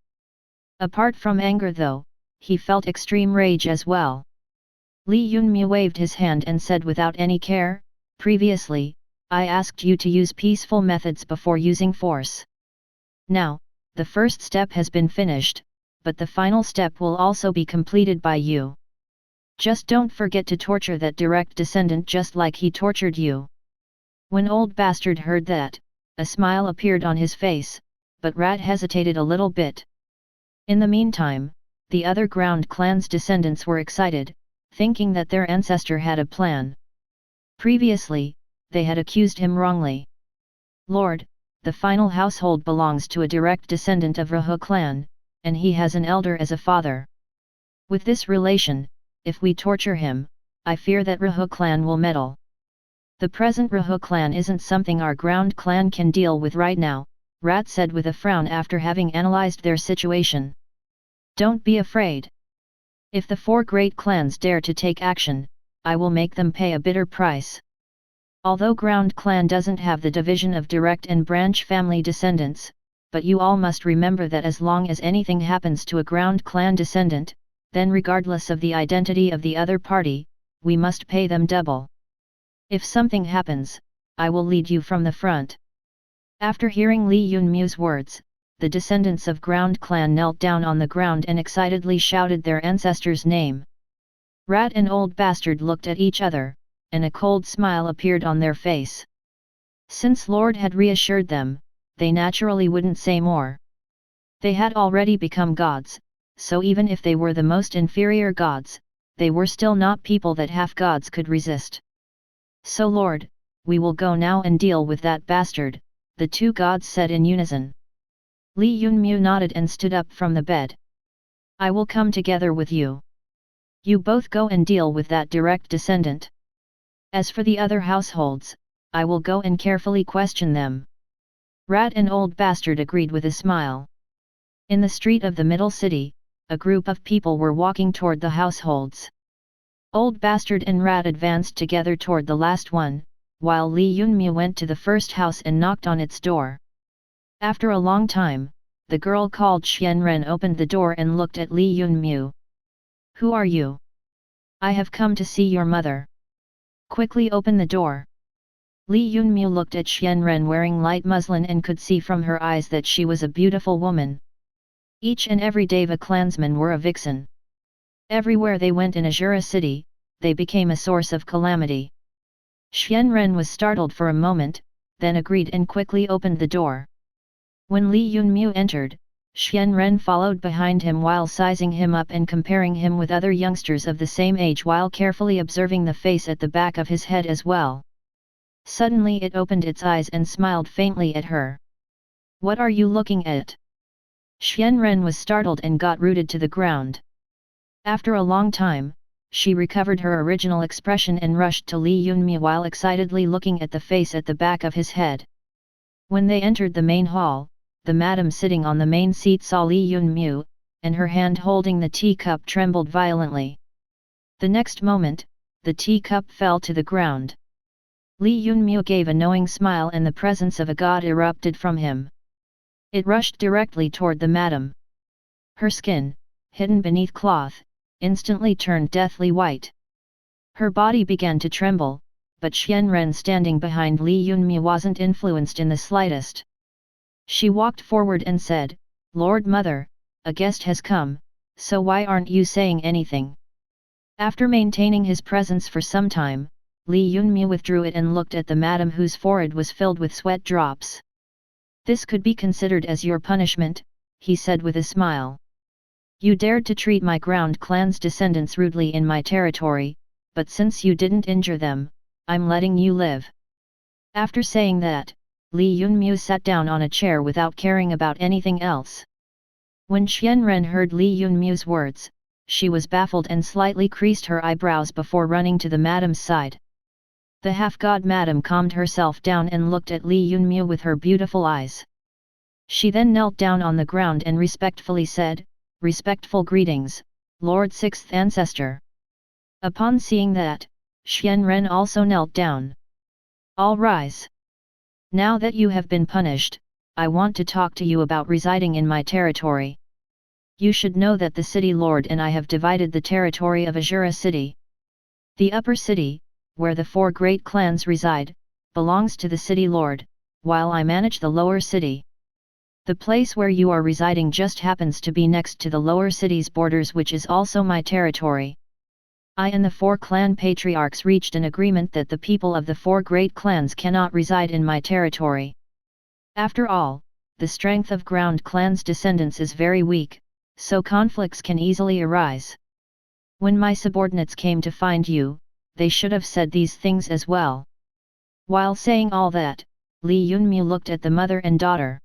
Apart from anger though, he felt extreme rage as well. Li Yunmu waved his hand and said without any care, previously, I asked you to use peaceful methods before using force. Now, the first step has been finished, but the final step will also be completed by you. Just don't forget to torture that direct descendant just like he tortured you. When Old Bastard heard that, a smile appeared on his face, but Rat hesitated a little bit. In the meantime, the other Ground Clan's descendants were excited, thinking that their ancestor had a plan. Previously, they had accused him wrongly. Lord, the final household belongs to a direct descendant of Rahu clan, and he has an elder as a father. With this relation, if we torture him, I fear that Rahu clan will meddle. The present Rahu clan isn't something our ground clan can deal with right now, Rat said with a frown after having analyzed their situation. Don't be afraid. If the four great clans dare to take action, I will make them pay a bitter price. Although ground clan doesn't have the division of direct and branch family descendants, but you all must remember that as long as anything happens to a ground clan descendant, then regardless of the identity of the other party, we must pay them double. If something happens, I will lead you from the front. After hearing Li Yunmu's words, the descendants of ground clan knelt down on the ground and excitedly shouted their ancestor's name. Rat and Old Bastard looked at each other, and a cold smile appeared on their face. Since Lord had reassured them, they naturally wouldn't say more. They had already become gods, so even if they were the most inferior gods, they were still not people that half-gods could resist. So Lord, we will go now and deal with that bastard, the two gods said in unison. Li Yunmu nodded and stood up from the bed. I will come together with you. You both go and deal with that direct descendant. As for the other households, I will go and carefully question them. Rat and Old Bastard agreed with a smile. In the street of the middle city, a group of people were walking toward the households. Old Bastard and Rat advanced together toward the last one, while Li Yunmu went to the first house and knocked on its door. After a long time, the girl called Xianren opened the door and looked at Li Yunmu. Who are you? I have come to see your mother. Quickly open the door. Li Yunmu looked at Xianren wearing light muslin and could see from her eyes that she was a beautiful woman. Each and every Deva clansman were a vixen. Everywhere they went in Azura city, they became a source of calamity. Xianren was startled for a moment, then agreed and quickly opened the door. When Li Yunmu entered, Xianren followed behind him while sizing him up and comparing him with other youngsters of the same age while carefully observing the face at the back of his head as well. Suddenly it opened its eyes and smiled faintly at her. What are you looking at? Xianren was startled and got rooted to the ground. After a long time, she recovered her original expression and rushed to Li Yunmu while excitedly looking at the face at the back of his head. When they entered the main hall, the madam sitting on the main seat saw Li Yunmu, and her hand holding the teacup trembled violently. The next moment, the teacup fell to the ground. Li Yunmu gave a knowing smile and the presence of a god erupted from him. It rushed directly toward the madam. Her skin, hidden beneath cloth, instantly turned deathly white. Her body began to tremble, but Xianren standing behind Li Yunmu wasn't influenced in the slightest. She walked forward and said, Lord Mother, a guest has come, so why aren't you saying anything? After maintaining his presence for some time, Li Yunmu withdrew it and looked at the madam whose forehead was filled with sweat drops. This could be considered as your punishment, he said with a smile. You dared to treat my ground clan's descendants rudely in my territory, but since you didn't injure them, I'm letting you live. After saying that, Li Yunmu sat down on a chair without caring about anything else. When Xianren heard Li Yunmu's words, she was baffled and slightly creased her eyebrows before running to the madam's side. The half-god madam calmed herself down and looked at Li Yunmu with her beautiful eyes. She then knelt down on the ground and respectfully said, Respectful greetings, Lord Sixth Ancestor. Upon seeing that, Xianren also knelt down. All rise. Now that you have been punished, I want to talk to you about residing in my territory. You should know that the city lord and I have divided the territory of Azura city. The upper city, where the four great clans reside, belongs to the city lord, while I manage the lower city. The place where you are residing just happens to be next to the lower city's borders, which is also my territory. I and the four clan patriarchs reached an agreement that the people of the four great clans cannot reside in my territory. After all, the strength of ground clans' descendants is very weak, so conflicts can easily arise. When my subordinates came to find you, they should have said these things as well. While saying all that, Li Yunmu looked at the mother and daughter.